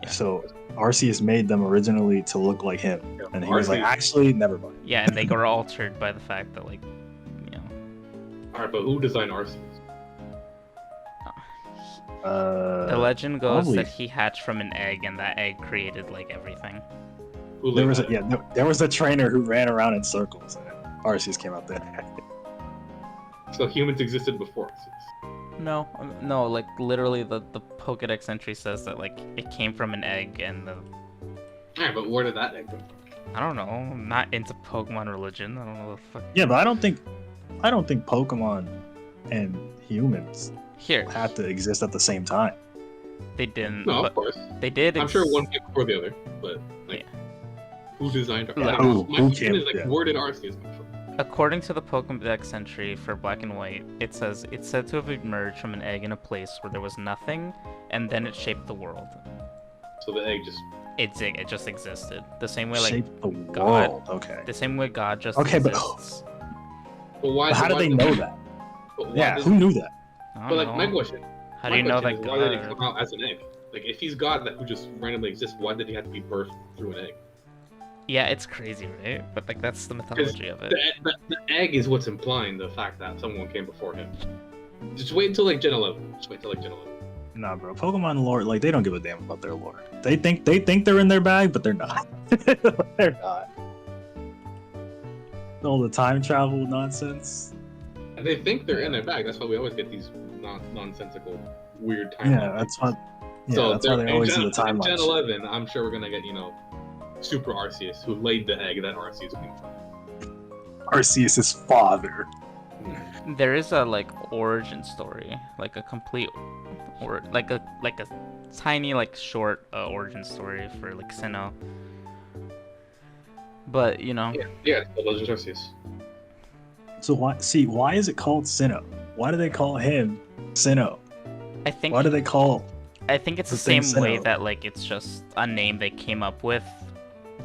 So Arceus made them originally to look like him. Yeah, And he was like, Arceus- actually, never mind. Yeah, and they were altered by the fact that, like, you know, All right, but who designed Arceus? the legend goes probably- that he hatched from an egg, and that egg created like everything. Who There laid was that? there was a trainer who ran around in circles, and Arceus came out there. So humans existed before Arceus. No, like literally the Pokédex entry says that like it came from an egg, and the All right, but where did that egg come from? I don't know, I'm not into Pokemon religion. I don't know the fuck. Yeah, but I don't think Pokemon and humans Here, have to exist at the same time. they didn't. No, but of course. they did. I'm sure one came before the other, but like, who designed it? Yeah, Like, who my question came- is like, yeah. where did Arceus come from? According to the Pokédex entry for Black and White, it says it's said to have emerged from an egg in a place where there was nothing, and then it shaped the world. So the egg just. It just existed the same way, like Shape the God. world. Okay. the same way God just Okay, but- exists. But why? But how did why they did- know that? but why Yeah, did- who knew that? I don't But like know. my question. How do my you know question that is, why did he God? come out as an egg? Like if he's God that who just randomly exists, why did he have to be birthed through an egg? Yeah, it's crazy, right? But like that's the mythology of it. The egg is what's implying the fact that someone came before him. Just wait until like Gen 11. Just wait until like Gen 11. Nah, bro. Pokemon lore, like they don't give a damn about their lore. They think they're in their bag, but they're not. They're not. All the time travel nonsense. And they think they're in their bag. That's why we always get these nonsensical, weird timelines. Yeah, that's what. Yeah, So that's why they in always Gen, do the in timeline. Gen shit. 11, I'm sure we're gonna get Super Arceus, who laid the egg that Arceus came from. Arceus' father. There is a like origin story, like a complete, or like a tiny like short origin story for like Sinnoh. But you know, Yeah, it's the Legend of Arceus. So why is it called Sinnoh? Why do they call him Sinnoh? I think Why do they call? it's the the thing same way Sinnoh? that like it's just a name they came up with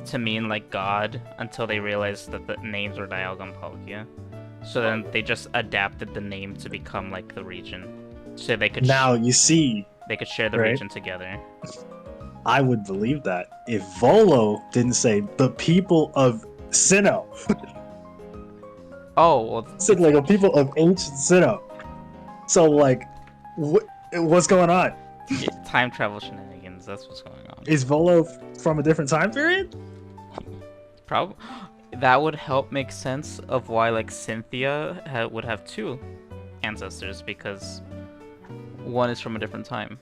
to mean like God until they realized that the names were Dialga and Palkia. So then they just adapted the name to become like the region, so they could Now you see, they could share the right? region together. I would believe that if Volo didn't say the people of Sinnoh, Oh well, it said like a people of ancient Sinnoh. So like, what's going on? time travel shenanigans. That's what's going on. Is Volo from a different time period? Probably that would help make sense of why like Cynthia would have two ancestors, because one is from a different time.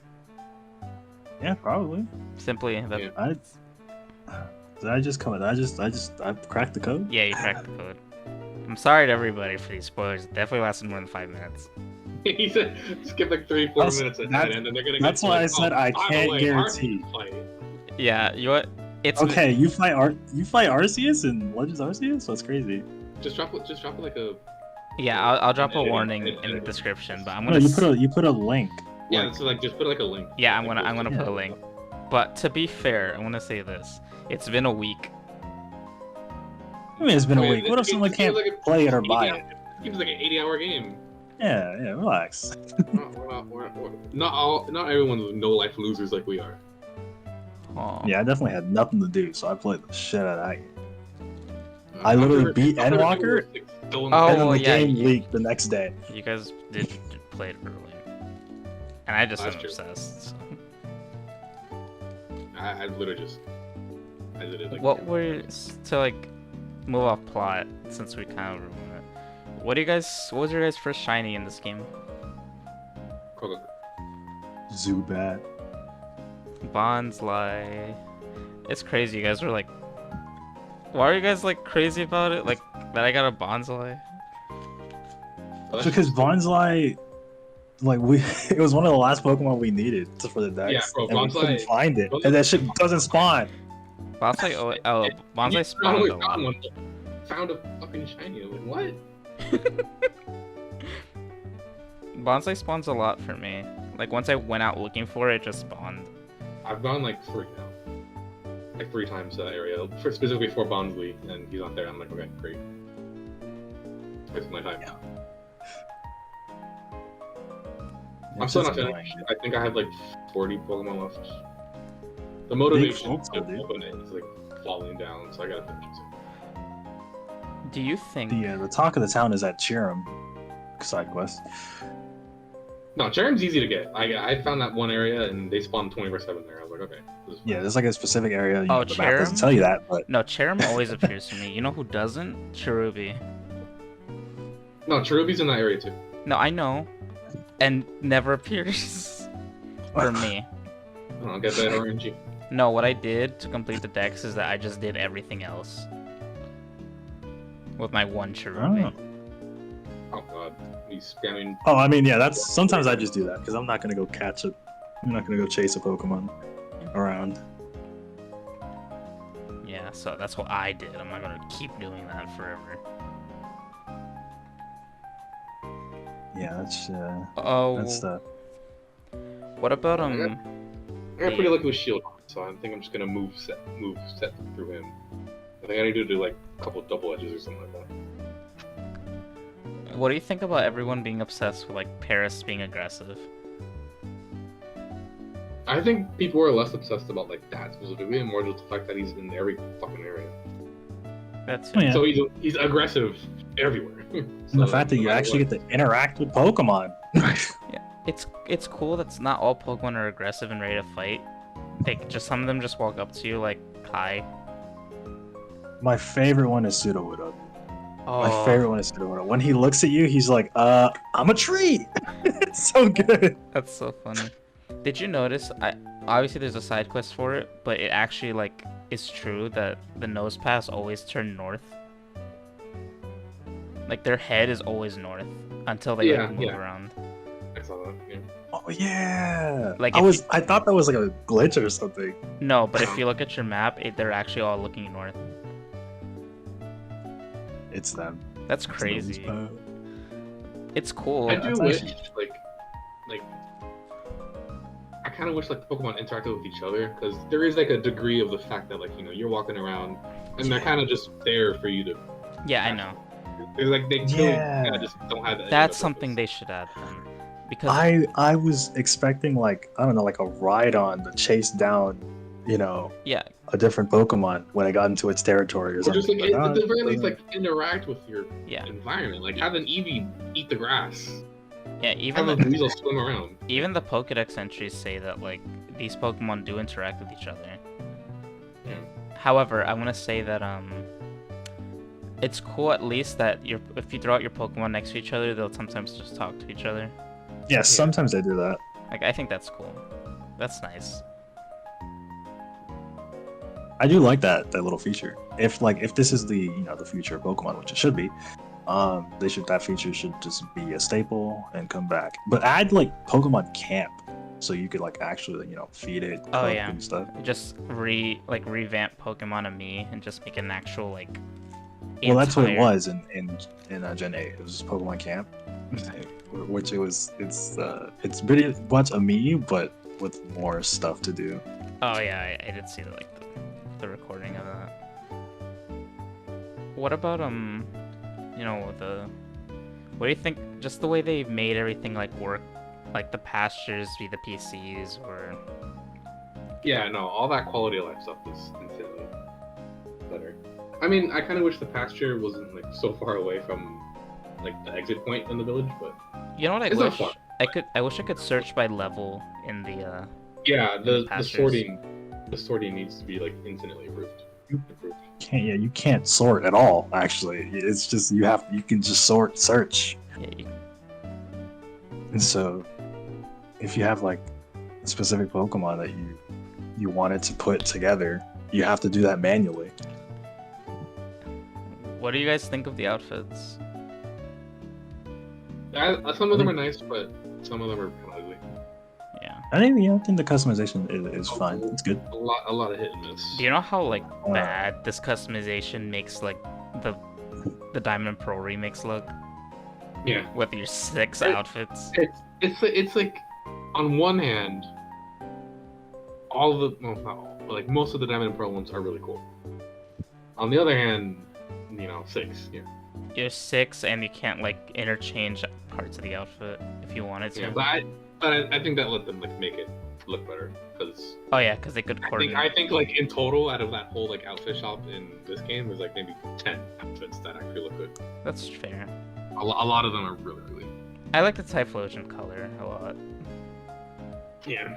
Yeah, probably. Simply that. Yeah. Did I just come? I cracked the code. Yeah, you cracked the code. I'm sorry to everybody for these spoilers. It definitely lasted more than 5 minutes. He said, skip like 3-4 That's- minutes ahead, that's- and then they're gonna. that's get why I like, said oh, I by the can't way, guarantee. Arceus fight. Yeah, you what? It's Okay, you fight Arceus in Legends Arceus? That's crazy. Just drop it like a. Yeah, I'll drop a Editing, warning in the editing. description, but I'm No, gonna. you put a link. Yeah, Like, so like just put like a link. Yeah, I'm Like, gonna put a link. But to be fair, I want to say this: it's been a week. I mean, it's been a Okay, week. What if it's- someone it's can't like a- play it or buy it? Game's like an 80-hour game. Yeah, relax. Not everyone's no life losers like we are. Oh. Yeah, I definitely had nothing to do, so I played the shit out of that game. I literally After- beat after Endwalker, it was, like, still in Oh, and then well, the yeah, game you- leaked the next day. You guys did play it early. And I just am That's true. obsessed. So. I literally just I did it like What were to like move off plot since we kind of ruined it? What was your guys' first shiny in this game? Coco. Zubat. Bonsly. It's crazy. You guys were like, why are you guys like crazy about it? Like that I got a Bonsly. Because Bonsly, like it was one of the last Pokemon we needed for the decks, Yeah, bro, and we couldn't Bonsly- find it, and that shit doesn't spawn. Bonsly, Bonsly Yeah, spawned wait, a lot. found a fucking shiny. I'm like, what? Bonsly spawns a lot for me. Like once I went out looking for it, it just spawned. I've gone like 3 now. Like 3 times to that area. Specifically for Bonsly, and he's not there. I'm like, okay, great. Wasting my time. Yeah. I'm still It's not annoying, finished. dude. I think I have like 40 Pokemon left. The motivation hope so, to dude. open it is like falling down, so I gotta finish it. Do you think? The talk of the town is that Cherim side quest. No, Cherim's easy to get. I found that one area and they spawn 24/7 there. I was like, okay. This is fine. Yeah, there's like a specific area. Oh, The map doesn't Cherim? tell you that, but No, Cherim always appears to me. You know who doesn't? Cherubi. No, Cherubi's in that area too. No, I know. And never appears. For me. I'll get that orangey. No, what I did to complete the dex is that I just did everything else. With my one Cherubi. Oh god, he's spamming. oh, I mean, yeah, that's sometimes I just do that because I'm not gonna go catch it. I'm not gonna go chase a Pokemon around. Yeah, so that's what I did. I'm not gonna keep doing that forever. Yeah, that's Oh, that's the. what about I got pretty lucky with Shield, so I think I'm just gonna move set through him. I think I need to do like a couple double edges or something like that. what do you think about everyone being obsessed with like Paris being aggressive? I think people are less obsessed about like that specifically, and more just the fact that he's in every fucking area. That's Oh, yeah. So he's aggressive everywhere. And the fact that you actually get to interact with Pokemon. It's cool that's not all Pokemon are aggressive and ready to fight. Just some of them just walk up to you like, hi. My favorite one is Sudowoodo. Oh, My favorite one is Sudowoodo. When he looks at you, he's like, I'm a tree. It's so good. That's so funny. Did you notice? Obviously there's a side quest for it, but it actually like is true that the nose paths always turn north. Like their head is always north until they like move around. I saw that. Yeah. Oh yeah. Like, I if I thought that was like a glitch or something. No, but if you look at your map, they're actually all looking north. It's them. That's It's crazy. those, It's cool. I do that's wish actually- like I kind of wish like the Pokemon interacted with each other, because there is like a degree of the fact that like you're walking around and they're kind of just there for you to. Yeah, I know. It's like they really Yeah. kind of just don't have that. That's something they should add then. Because I was expecting like I don't know like a ride on to chase down, yeah, a different Pokemon when I got into its territory or Or something. just like but at the very no, least like interact with your yeah, environment. Like have an Eevee eat the grass. yeah. Have a Weasel swim around. Even the Pokédex entries say that like these Pokemon do interact with each other. Yeah. However, I want to say that it's cool at least that if you throw out your Pokemon next to each other, they'll sometimes just talk to each other. Yeah, sometimes I do that. Like I think that's cool. That's nice. I do like that little feature. If this is the the future of Pokemon, which it should be, that feature should just be a staple and come back. But add like Pokemon Camp, so you could like actually feed it. Oh, cook yeah. and stuff. Just revamp Pokemon and Me and just make an actual like. Well, that's what it entire- was in Gen 8. It was just Pokemon Camp, which it's pretty much a me, but with more stuff to do. Oh yeah, I did see like the recording of that. What about what do you think? Just the way they made everything like work, like the pastures be the PCs or. Yeah, no, all that quality of life stuff is infinitely better. I mean, I kind of wish the pasture wasn't like so far away from like the exit point in the village, but You know what I it's not wish? far. I wish I could search by level in the Yeah, the pastures. sorting needs to be like infinitely improved. You can't sort at all. Actually, it's just you can just search. Yeah, And so, if you have like a specific Pokemon that you wanted to put together, you have to do that manually. what do you guys think of the outfits? Some of them are nice, but some of them are kind of ugly. Yeah. I think the customization is fine. It's good. A lot of hit and miss. Do you know how like bad this customization makes like the Diamond and Pearl remix look? Yeah. With your 6 outfits. It's like, on one hand, all the well, not all, but like most of the Diamond and Pearl ones are really cool. On the other hand, 6. Yeah. You're 6 and you can't like interchange parts of the outfit if you wanted to. Yeah, but I think that let them like make it look better because. Oh yeah, because they could coordinate. I think like in total, out of that whole like outfit shop in this game, there's like maybe 10 outfits that actually look good. That's fair. A lot of them are really ugly. I like the Typhlosion color a lot. Yeah.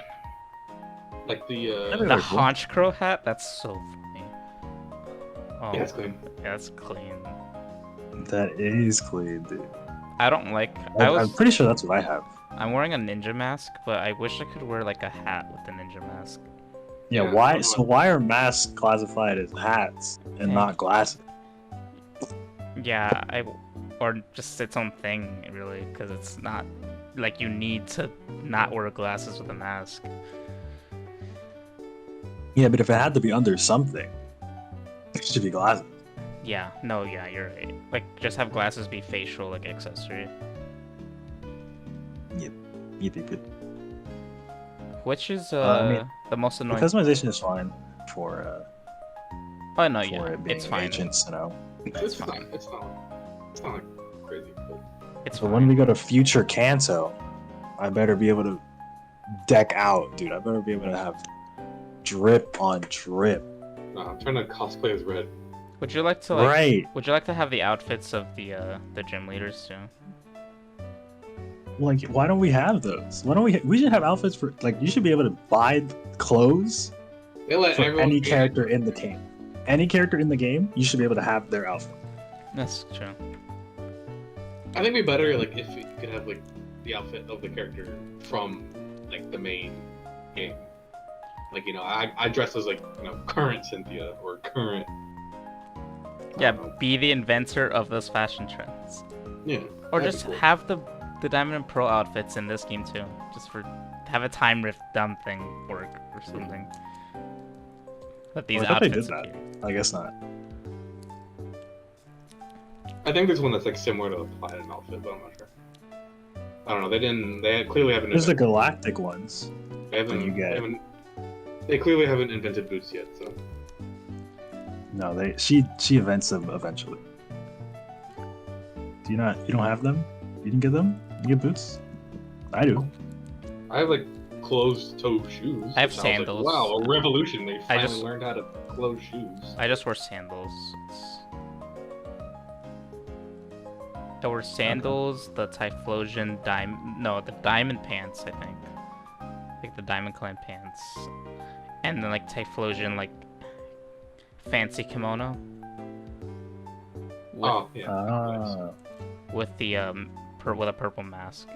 Like the The Haunch Crow hat, that's so funny. Oh, yeah, it's clean. Yeah, that's clean. That is clean, dude. I don't like. I'm pretty sure that's what I have. I'm wearing a ninja mask, but I wish I could wear like a hat with the ninja mask. Yeah, Yeah, why? So why are masks classified as hats and not glasses? Yeah, or just its own thing, really, because it's not like you need to not wear glasses with a mask. Yeah, but if it had to be under something, it should be glasses. Yeah, no, yeah, you're right. Like, just have glasses be facial, like, accessory. Yep. Which is, I mean, the most The annoying... customization is fine for Oh, no, for yeah, it being it's fine. It's agents, fine. not like crazy. But... It's So fine. when we go to future Kanto, I better be able to deck out, dude. I better be able to have drip on drip. I'm trying to cosplay as Red. Would you like to, like... Right. Would you like to have the outfits of the gym leaders, too? Like, why don't we have those? Why don't we should have outfits for, like, you should be able to buy clothes They let for everyone any be- character in the game. Any character in the game, you should be able to have their outfit. That's true. I think it'd be better like if you could have like the outfit of the character from like the main game. Like I dress as like current Cynthia or current. Yeah, be the inventor of those fashion trends. Yeah. Or that'd just be cool. have the Diamond and Pearl outfits in this game too. Just for have a time rift dumb thing work or something. But these I thought they outfits did that. appear. I guess not. I think there's one that's like similar to the Platinum outfit, but I'm not sure. I don't know. They clearly haven't. There's the galactic ones. They haven't, that you get. They clearly haven't invented boots yet, so. No, she events them eventually. You don't have them? You didn't get them? You get boots? I do. I have like closed-toe shoes. I have which was sandals. Like, wow, a revolution! They finally just- learned how to close shoes. I just wear sandals. I wear sandals, the Typhlosion the diamond pants, I think. Like the Diamond Clan pants. And then like Typhlosion like fancy kimono. With, Oh yeah. with the with a purple mask.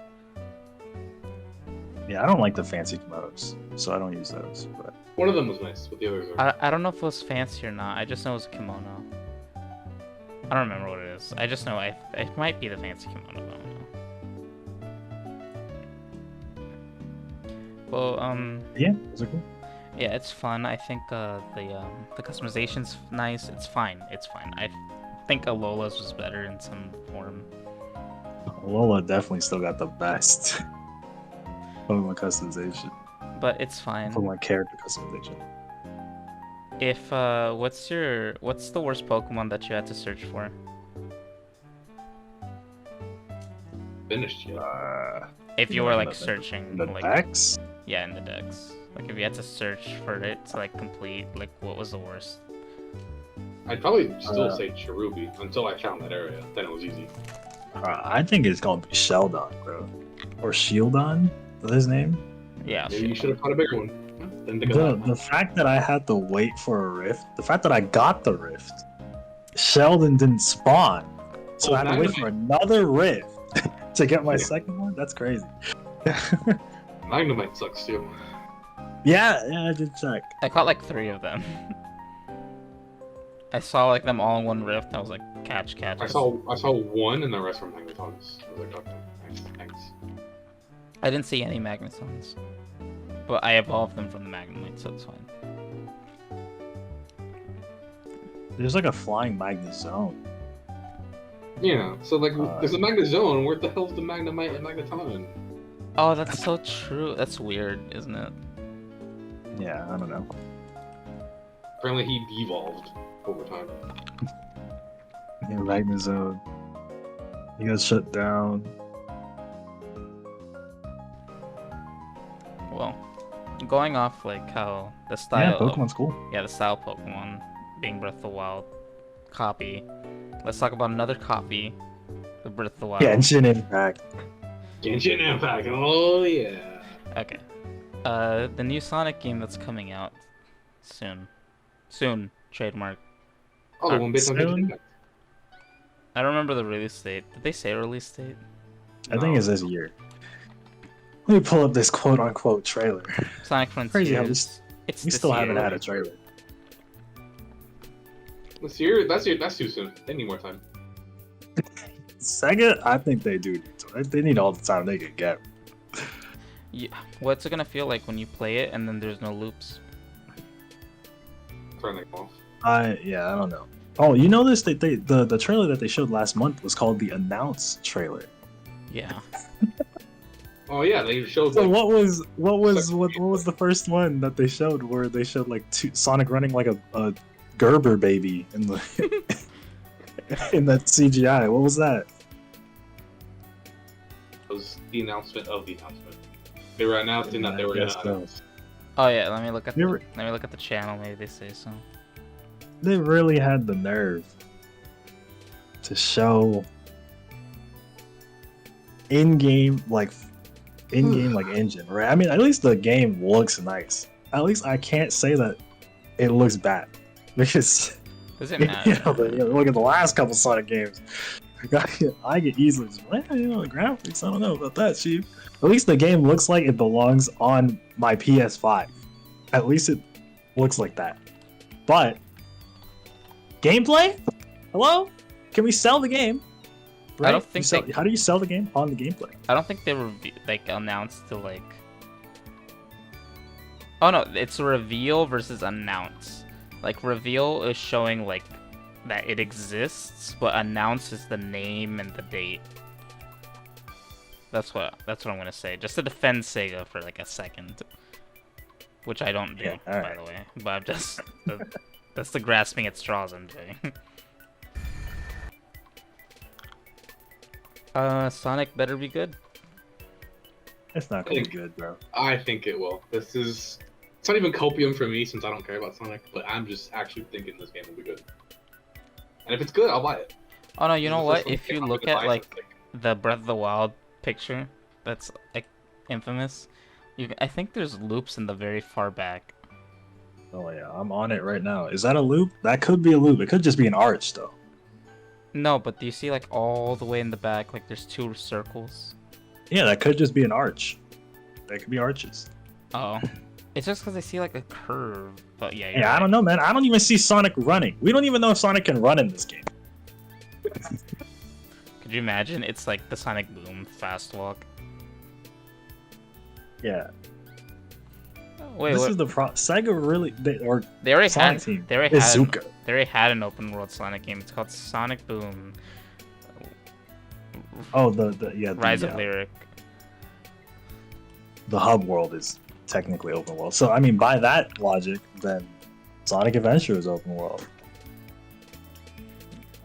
Yeah, I don't like the fancy kimonos, so I don't use those. But One of them was nice, but the others are. I don't know if it was fancy or not. I just know it was a kimono. I don't remember what it is. I just know it might be the fancy kimono. I don't know. Well, yeah, those are cool. yeah, it's fun. I think the customization's nice. It's fine. It's fine. I think Alola's was better in some form. Lola definitely still got the best Pokemon customization. But it's fine. Pokemon character customization. If what's the worst Pokemon that you had to search for? Finished yet. If you were like searching The like Dex? yeah, in the decks. Like if you had to search for it to like complete, like what was the worst? I'd probably still say Cherubi until I found that area. Then it was easy. I think it's gonna be Sheldon, bro, or Shieldon. Is his name? Yeah. Maybe you should have caught a bigger one. Didn't think of that. The fact that I had to wait for a rift, the fact that I got the rift, Sheldon didn't spawn, so I had to wait for another rift to get my second one. That's crazy. Magnemite sucks too. Yeah, I did check. I caught like 3 of them. I saw like them all in one rift. I was like, catch. I saw one, and the rest were Magnetons. I was like, okay, thanks. I didn't see any Magnetons, but I evolved them from the Magnemite, so it's fine. There's like a flying Magnet Zone. Yeah, so like, there's a Magnet Zone. Where the hell's the Magnemite and Magneton? Oh, that's so true. That's weird, isn't it? Yeah, I don't know. Apparently, he devolved over time. Yeah, Magnet Zone. He got shut down. Well, going off like how the style. Yeah, Pokemon's cool. Yeah, the style Pokemon being Breath of the Wild copy. Let's talk about another copy, the Breath of the Wild. Genshin Impact. Genshin Impact. Oh yeah. Okay. The new Sonic game that's coming out soon. Trademark. Oh, the one based on Genshin Impact. I don't remember the release date. Did they say release date? I think it's this year. Let me pull up this quote-unquote trailer. Sonic Frontiers. Crazy how we It's still this year. haven't had a trailer. This year? That's too soon. They need more time. Sega, I think they do. They need all the time they can get. Yeah. What's it gonna feel like when you play it and then there's no loops? Turn off. I don't know. Oh, you know this? The trailer that they showed last month was called the Announce trailer. Yeah. Oh yeah, they showed. So Like, what was the first one that they showed where they showed like Sonic running like a Gerber baby in the in that CGI? What was that? was the announcement of the announcement. They were announcing that they were gonna announce. Oh yeah, let me look at the channel. Maybe they say so. They really had the nerve to show in-game engine, right? I mean, at least the game looks nice. At least I can't say that it looks bad because Does it matter? Look at the last couple Sonic games. I get easily just, the graphics. I don't know about that, Chief. At least the game looks like it belongs on my PS5. At least it looks like that. But gameplay? Hello? Can we sell the game? Right? I don't think how do you sell the game on the gameplay? I don't think they were announced to like. Oh no, it's reveal versus announce. Like reveal is showing like that it exists, but announce is the name and the date. That's what I'm gonna say, just to defend Sega for like a second, which I don't do, by the way. But I'm just that's the grasping at straws I'm doing. Sonic better be good. It's not gonna be good, bro. I think it will. It's not even copium for me since I don't care about Sonic, but I'm just actually thinking this game will be good. And if it's good, I'll buy it. Oh no, you know what? If you look at like the Breath of the Wild picture, that's like infamous. I think there's loops in the very far back. Oh yeah, I'm on it right now. Is that a loop? That could be a loop. It could just be an arch though. No, but do you see like all the way in the back, like there's 2 circles? Yeah, that could just be an arch. That could be arches. Oh. It's just because I see like a curve, but yeah. Yeah, I don't know, man. I don't even see Sonic running. We don't even know if Sonic can run in this game. Could you imagine? It's like the Sonic Boom fast walk. Yeah. Wait, this what? is the Sega really They already Sonic had. team. They already had. Izuka. They already had an open world Sonic game. It's called Sonic Boom. Oh, Rise of Lyric. The hub world is technically open world. So I mean, by that logic, then Sonic Adventure is open world.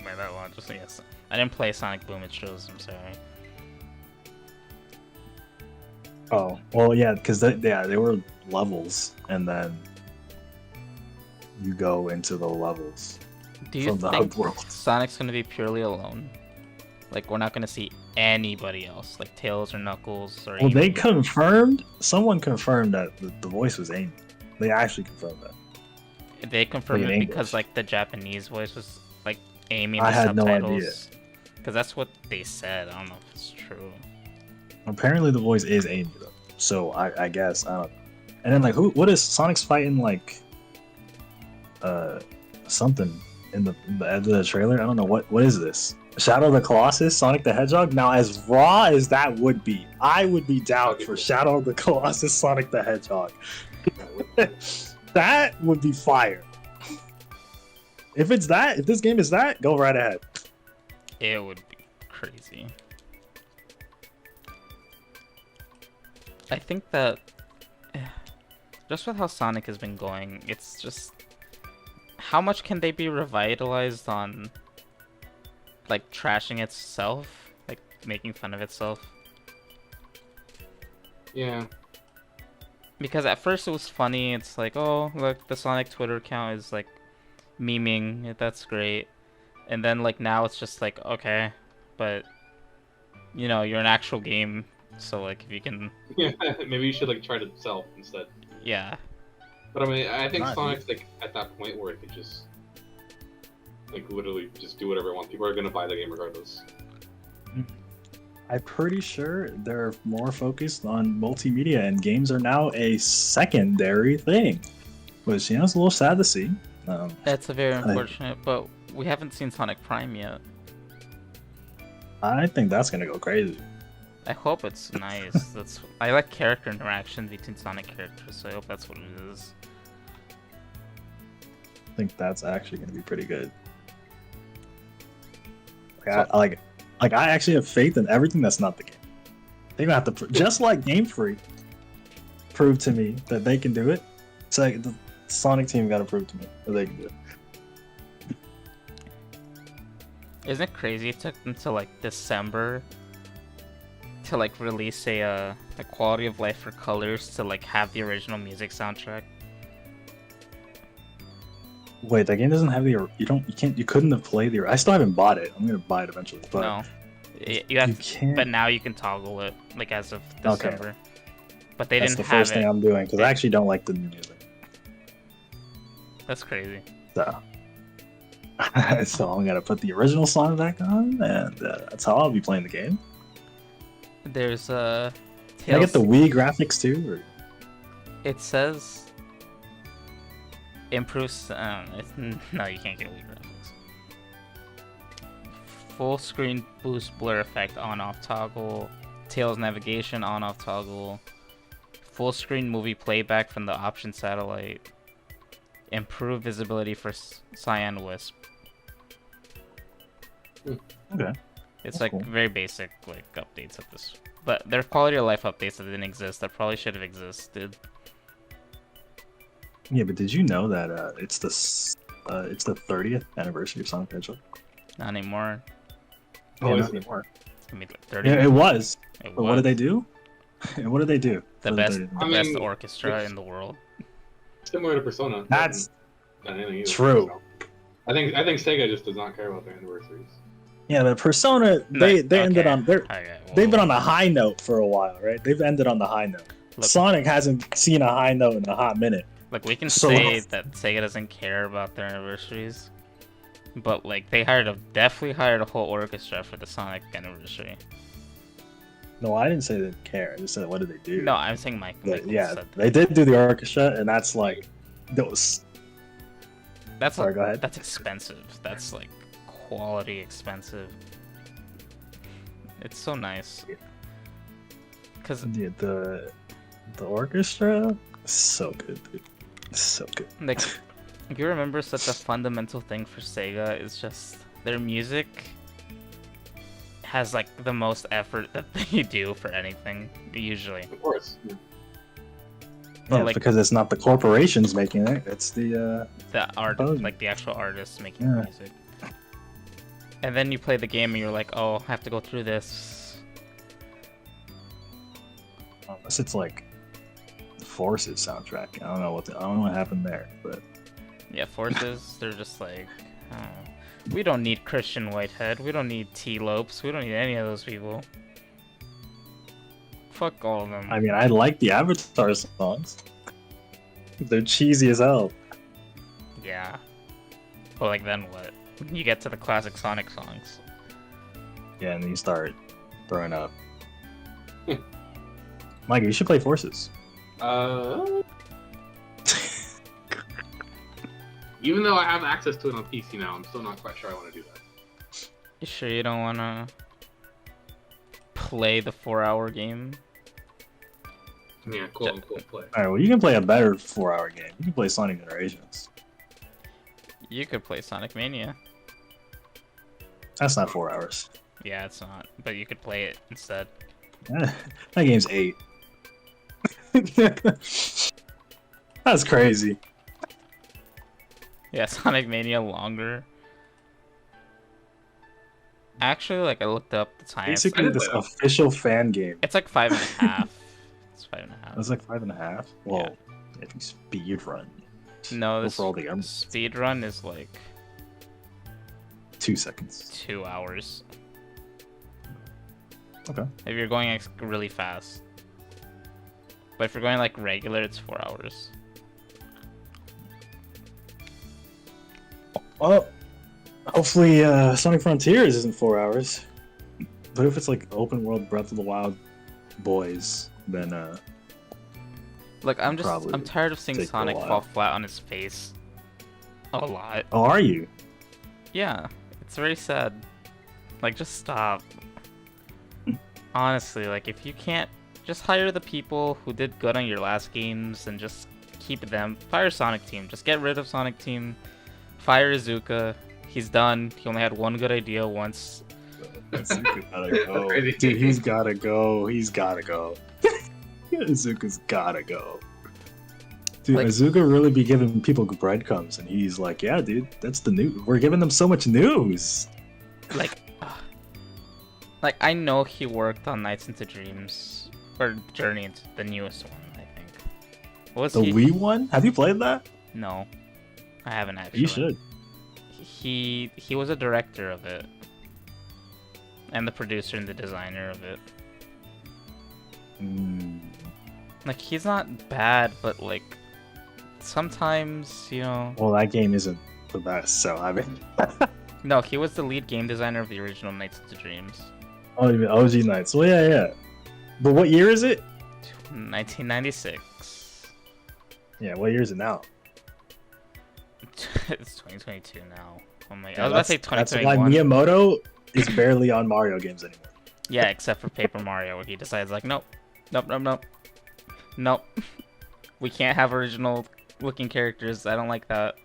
By that logic, yes. I didn't play Sonic Boom. It shows. I'm sorry. Oh well, yeah, because they were levels, and then you go into the levels. Do you from the think hub world. Sonic's gonna be purely alone? Like, we're not gonna see anybody else, like Tails or Knuckles or Well, they Amy? confirmed. Someone confirmed that the voice was Amy. They actually confirmed that. They confirmed in it because, English. like, the Japanese voice was, like, Amy in I the had no subtitles. idea. Because that's what they said. I don't know if it's true. Apparently, the voice is Amy though. So I guess I don't know. And then like, what is Sonic's fighting like? Something in the end of the trailer. I don't know what is this. Shadow of the Colossus, Sonic the Hedgehog. Now, as raw as that would be, I would be down for Shadow of the Colossus, Sonic the Hedgehog. That would be fire. If it's that, if this game is that, go right ahead. It would be crazy. I think that just with how Sonic has been going, it's just how much can they be revitalized on like trashing itself, like making fun of itself? Yeah. Because at first it was funny, it's like, oh, look, the Sonic Twitter account is like memeing, that's great. And then like now it's just like, okay, but you know, you're an actual game, so like if you can, Yeah. Maybe you should like try to sell instead. yeah. But I mean, I think Not Sonic's like at that point where it could just like literally just do whatever it wants. People are gonna buy the game regardless. I'm pretty sure they're more focused on multimedia, and games are now a secondary thing, which it's a little sad to see. That's a very unfortunate, but we haven't seen Sonic Prime yet. I think that's gonna go crazy. I hope it's nice. I like character interaction between Sonic characters, so I hope that's what it is. I think that's actually gonna be pretty good. So- I actually have faith in everything that's not the game. They're gonna have to, just like Game Freak, prove to me that they can do it. It's like the Sonic team got to prove to me that they can do it. Isn't it crazy? It took them to like December to like release a quality of life for colors to like have the original music soundtrack. Wait, that game doesn't have the. You couldn't have played the. I still haven't bought it. I'm gonna buy it eventually. But No, you have, you can't. but now you can toggle it like as of Okay. December. But they That's didn't the have first thing it. I'm doing because I actually don't like the new music. That's crazy. So, so I'm gonna put the original song back on, and that's how I'll be playing the game. There's Can I get the Wii graphics too? Or? It says improves. No, you can't get Wii graphics. Full screen boost blur effect on off toggle. Tails navigation on off toggle. Full screen movie playback from the option satellite. Improve visibility for Cyan Wisp. Okay. It's That's like cool. very basic like updates at this, but they're quality of life updates that didn't exist that probably should have existed. Yeah, but did you know that it's the 30th anniversary of Sonic the Hedgehog? Not anymore. Oh, Yeah, is not it? anymore. It's gonna be like 30. Yeah, it was. It But what was did they do? What did they do? the for best, 30th? the I best mean, orchestra it's- in the world. Similar to Persona. That's than anything either, true. so. I think Sega just does not care about their anniversaries. Yeah, but Persona they ended on Okay, they've been well, on a high note for a while, right? They've ended on the high note. Look. Sonic hasn't seen a high note in a hot minute. Like we can So- say that Sega doesn't care about their anniversaries, but like they definitely hired a whole orchestra for the Sonic anniversary. No, I didn't say they didn't care. I just said what did they do? No, I'm saying Mike. But Michael yeah, said that. they did do the orchestra, and that's like those. That's Sorry, go ahead. That's expensive. That's like quality expensive. It's so nice. Cause Yeah, the orchestra is so good, dude. It's so good. like, you remember such a fundamental thing for Sega is just their music has like the most effort that they do for anything usually. Of course. But, Yeah, like- because it's not the corporations making it; it's the The art, Composing. like the actual artists making Yeah. the music. And then you play the game and you're like, oh, I have to go through this. unless it's like Forces soundtrack. I don't know what happened there, but Yeah, Forces, they're just like, We don't need Christian Whitehead. We don't need T. Lopes. We don't need any of those people. Fuck all of them. I mean, I like the Avatar songs. They're cheesy as hell. Yeah. But like then what? You get to the classic Sonic songs. Yeah, and then you start throwing up. Mike, you should play Forces. Even though I have access to it on PC now, I'm still not quite sure I want to do that. You sure you don't wanna play the 4-hour game? Yeah, quote unquote play. Alright, well, you can play a better 4-hour game. You can play Sonic Generations. You could play Sonic Mania. That's not 4 hours. Yeah, it's not. But you could play it instead. That game's 8. That's crazy. Yeah, Sonic Mania longer. Actually, like I looked up the time. Basically, this official fan game. It's like 5.5. It's 5.5. It's like 5.5. Well, if you speed run. No, the for all the arms. speed run is like 2 seconds. 2 hours. Okay. If you're going like, really fast. But if you're going like regular, it's 4 hours. Well, hopefully Sonic Frontiers isn't 4 hours. But if it's like open world Breath of the Wild boys, then Look, I'm probably tired of seeing take a Sonic while. fall flat on his face. A lot. oh, are you? Yeah, it's very sad. Like, just stop. Honestly, like, if you can't, just hire the people who did good on your last games and just keep them. Fire Sonic Team. Just get rid of Sonic Team. Fire Izuka. He's done. He only had one good idea once. Izuka gotta go. Crazy. Dude, he's gotta go. He's gotta go. Izuka's gotta go. Dude, Like- Izuka really be giving people breadcrumbs, and he's like, "Yeah, dude, that's the news. We're giving them so much news." Like, I know he worked on Nights into Dreams. Or Journey into the newest one, I think. What was The he? Wii one? Have you played that? No. I haven't actually. You should. He was a director of it. And the producer and the designer of it. Like, he's not bad, but like sometimes, you know. Well, that game isn't the best, so I mean. No, he was the lead game designer of the original Nights into Dreams. Oh, you mean OG Nights? Well, yeah. But what year is it? 1996. Yeah, what year is it now? It's 2022 now. Oh my god. I was about to say That's why 2021. Miyamoto is barely on Mario games anymore. Yeah, except for Paper Mario, where he decides like, nope. We can't have original looking characters. I don't like that.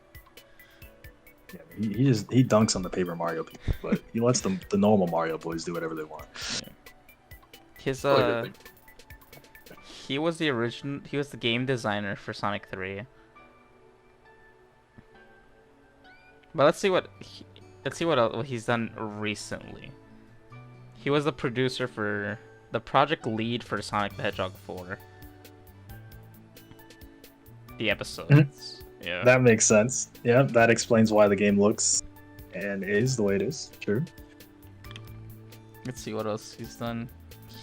Yeah, he dunks on the Paper Mario people, but he lets the normal Mario boys do whatever they want. His Probably a good thing. he was the game designer for Sonic 3. But let's see what what he's done recently. He was the producer for the project lead for Sonic the Hedgehog 4. The episodes. Yeah. That makes sense. Yeah, that explains why the game looks and is the way it is. True. Let's see what else he's done.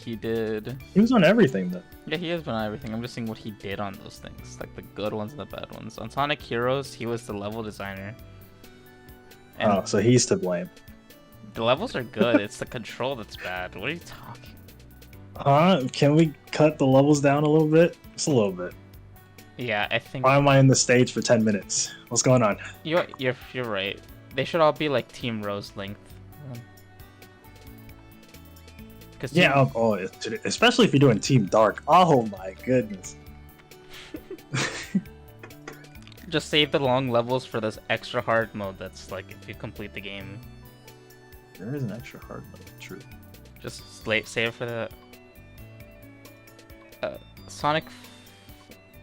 He did. He was on everything though. Yeah, he has been on everything. I'm just seeing what he did on those things, like the good ones and the bad ones. On Sonic Heroes, he was the level designer. And Oh, so he's to blame. the levels are good. It's the control that's bad. What are you talking? Can we cut the levels down a little bit? Just a little bit. Yeah, I think Why am I in the stage for 10 minutes? What's going on? you're right. They should all be like Team Rose length. Cause Yeah, especially if you're doing Team Dark. Oh my goodness. just save the long levels for this extra hard mode. That's like if you complete the game. There is an extra hard mode. True. Just save for the Sonic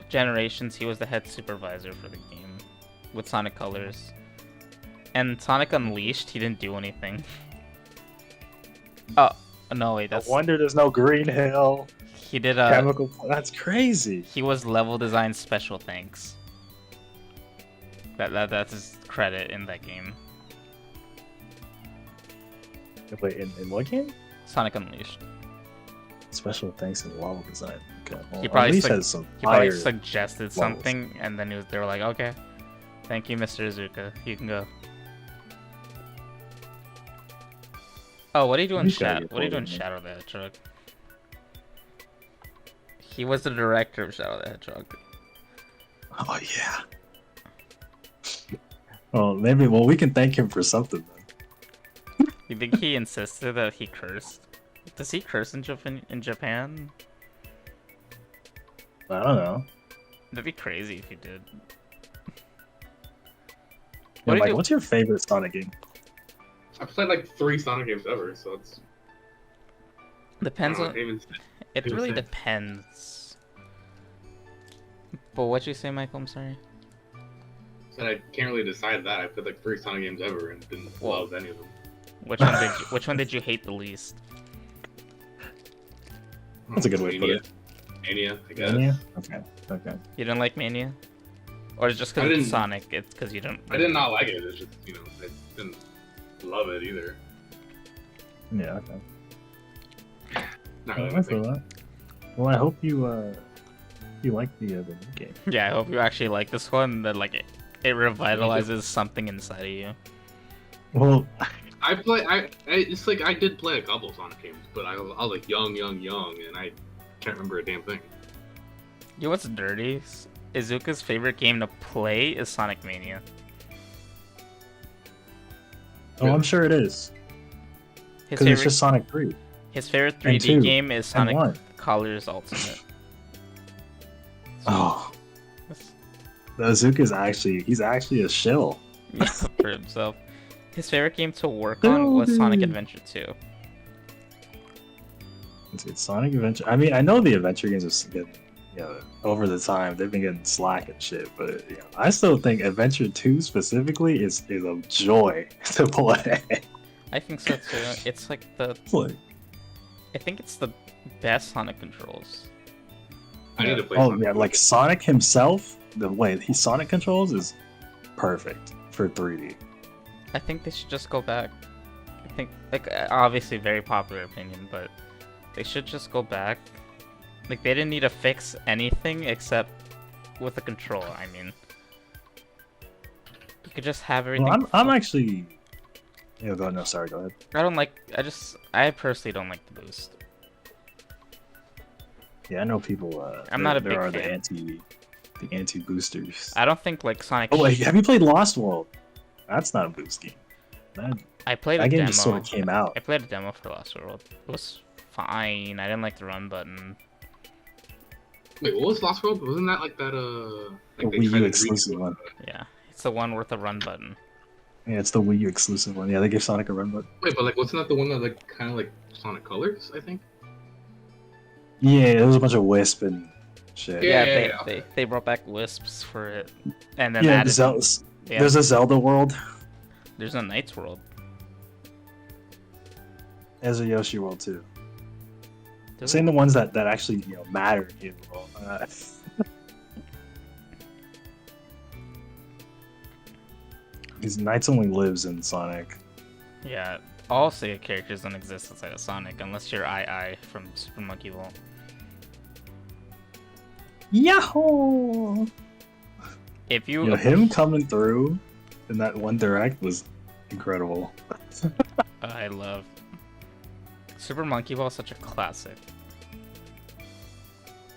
Generations. He was the head supervisor for the game with Sonic Colors, and Sonic Unleashed. He didn't do anything. Oh no, wait, No that's wonder there's no Green Hill. he did. Chemical. That's crazy. He was level design special thanks. That's his credit in that game. Wait, in what game? Sonic Unleashed. Special thanks to the level design. Okay, well, He probably, at least has some he probably fire suggested levels. something, and then they were like, okay, thank you, Mr. Izuka. You can go. Oh, what are you doing, He's gotta Shadow? get What are you doing, forward, man. Shadow the Hedgehog? He was the director of Shadow the Hedgehog. Oh yeah. Well, maybe. Well, we can thank him for something then. You think he insisted that he cursed? Does he curse in Japan? I don't know. That'd be crazy if he did. Yeah, What do Mike, you- what's your favorite Sonic game? I've played like 3 Sonic games ever, so it's. Depends I on. don't know, It even really say. depends. But what'd you say, Michael? I'm sorry. Said I can't really decide that. I've played like 3 Sonic games ever and didn't Well- love any of them. Which one did you hate the least? That's a good way to put it. Mania, I guess. Yeah. Okay. Okay. You didn't like Mania? Or just I because it's didn't- Sonic? It's because you don't. I did not like it. It's just I didn't love it either. Yeah. Okay. Not really. I my feel thing. that. Well, I hope you like the new game. Yeah, I hope you actually like this one. That like it revitalizes something inside of you. Well, It's like I did play a couple Sonic games, but I was like young, and I can't remember a damn thing. You know what's dirty? Izuka's favorite game to play is Sonic Mania. oh, I'm sure it is His because it's favorite, just Sonic 3 his favorite and 3D 2 game is and Sonic 1. Colors Ultimate. Oh, That's- Azuka's he's actually a shill. Yeah, for himself. His favorite game to work on was Sonic Adventure 2. It's Sonic Adventure. I mean, I know the adventure games are getting, over the time they've been getting slack and shit, but I still think Adventure 2 specifically is a joy to play. I think so too. It's like Like, I think it's the best Sonic controls. I need to play. oh Sonic. yeah, like Sonic himself, the way he Sonic controls is perfect for 3D. I think they should just go back. I think, like, obviously very popular opinion, but they should just go back. Like, they didn't need to fix anything except with the control. I mean, you could just have everything. Well, I'm actually. Yeah, go no, sorry, go ahead. I don't like. I personally don't like the boost. Yeah, I know people. I'm not a there big are fan. the anti boosters. I don't think like Sonic. Oh wait, have you played Lost World? That's not a boost game. I played That a game demo. just sort of came out. I played a demo for Lost World. It was fine. I didn't like the run button. Wait, what was Lost World? Wasn't that like that? Like The Wii U tried to exclusive redo- one. Yeah, it's the one with the run button. Yeah, it's the Wii U exclusive one. Yeah, they give Sonic a run button. Wait, but like, wasn't that the one that like kind of like Sonic Colors? I think. Yeah, there was a bunch of Wisp and shit. Yeah, They brought back Wisps for it, and then Yeah, added, yeah, there's a Zelda world. there's a Knight's World. There's a Yoshi world too. There's Saying the ones that actually matter in the world. Because Knights only lives in Sonic. Yeah, all Sega characters don't exist outside of Sonic unless you're II from Super Monkey Ball. Yahoo! If you, Him coming through in that one direct was incredible. I love Super Monkey Ball, is such a classic.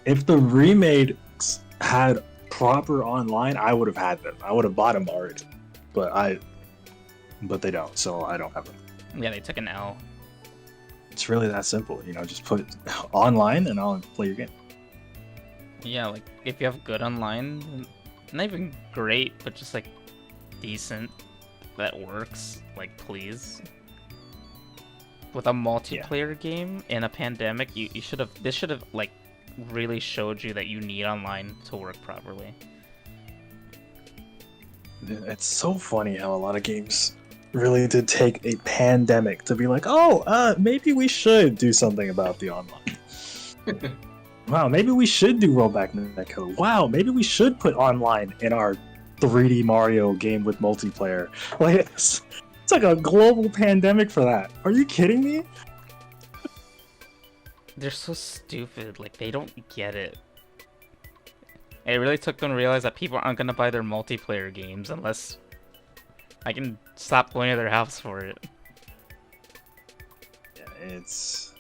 If the remakes had proper online, I would have had them. I would have bought them already. But they don't, so I don't have them. Yeah, they took an L. It's really that simple, just put online and I'll play your game. Yeah, like if you have good online, not even great, but just like decent, that works. Like, please. With a multiplayer game in a pandemic, you should have. This should have like really showed you that you need online to work properly. It's so funny how a lot of games really did take a pandemic to be like, maybe we should do something about the online. Wow, maybe we should do rollback netcode. Wow, maybe we should put online in our 3D Mario game with multiplayer. Like, it's It's like a global pandemic for that. Are you kidding me? They're so stupid. Like, they don't get it. It really took them to realize that people aren't gonna buy their multiplayer games unless I can stop going to their house for it. Yeah, it's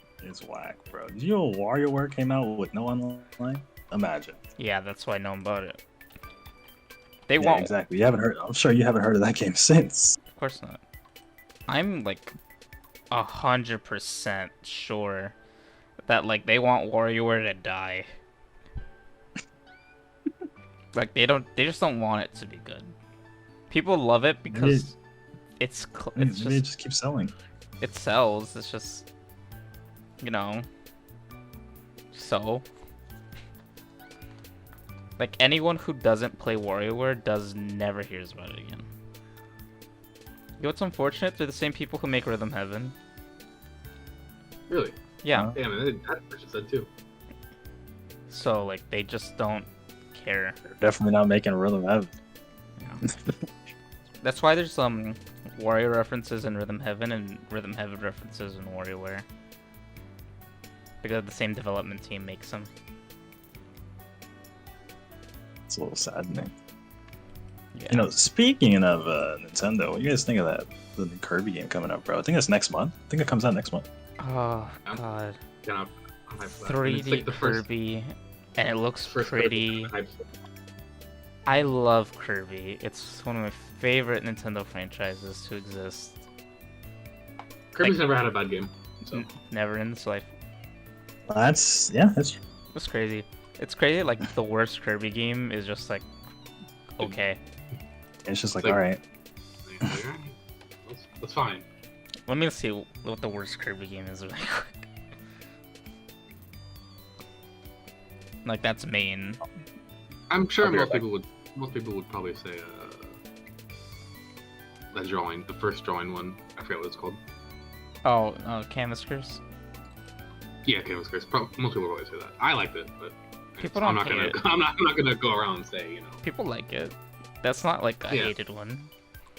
whack, bro. Did you know WarioWare came out with no online? Imagine. Yeah, that's why I know about it. They Yeah, won't. exactly. You haven't heard. I'm sure you haven't heard of that game since. Of course not. I'm like 100% sure that like they want WarioWare to die. Like they just don't want it to be good. People love it because it's It just keeps selling. it sells. It's just, you know, so like anyone who doesn't play WarioWare never hears about it again. You know what's unfortunate? They're the same people who make Rhythm Heaven. Really? Yeah. Yeah, man, that person said too. So like they just don't care. They're definitely not making Rhythm Heaven. Yeah. That's why there's Wario references in Rhythm Heaven and Rhythm Heaven references in WarioWare. Because the same development team makes them. It's a little saddening. Yeah. You know, speaking of Nintendo, what do you guys think of that? The new Kirby game coming up, bro. I think that's next month. I think it comes out next month. Oh god. Yeah, I'm hyped for that. 3D It's like the first Kirby, and it looks Kirby pretty. I'm hyped for. I love Kirby. It's one of my favorite Nintendo franchises to exist. Kirby's Like- never had a bad game. So Never in this life. That's It's crazy. It's crazy. Like the worst Kirby game is just like okay. it's just like Like- all right. that's fine. Let me see what the worst Kirby game is really quick. Like that's main. I'm sure I'll be right most people would probably say that drawing, the first drawing one. I forget what it's called. Oh, Canvas Curse. Yeah, Canvas Curse. Most people would probably say that. I liked it, but People I'm don't not hate gonna. it. I'm not gonna go around and say People like it. That's not like a Yeah. hated one.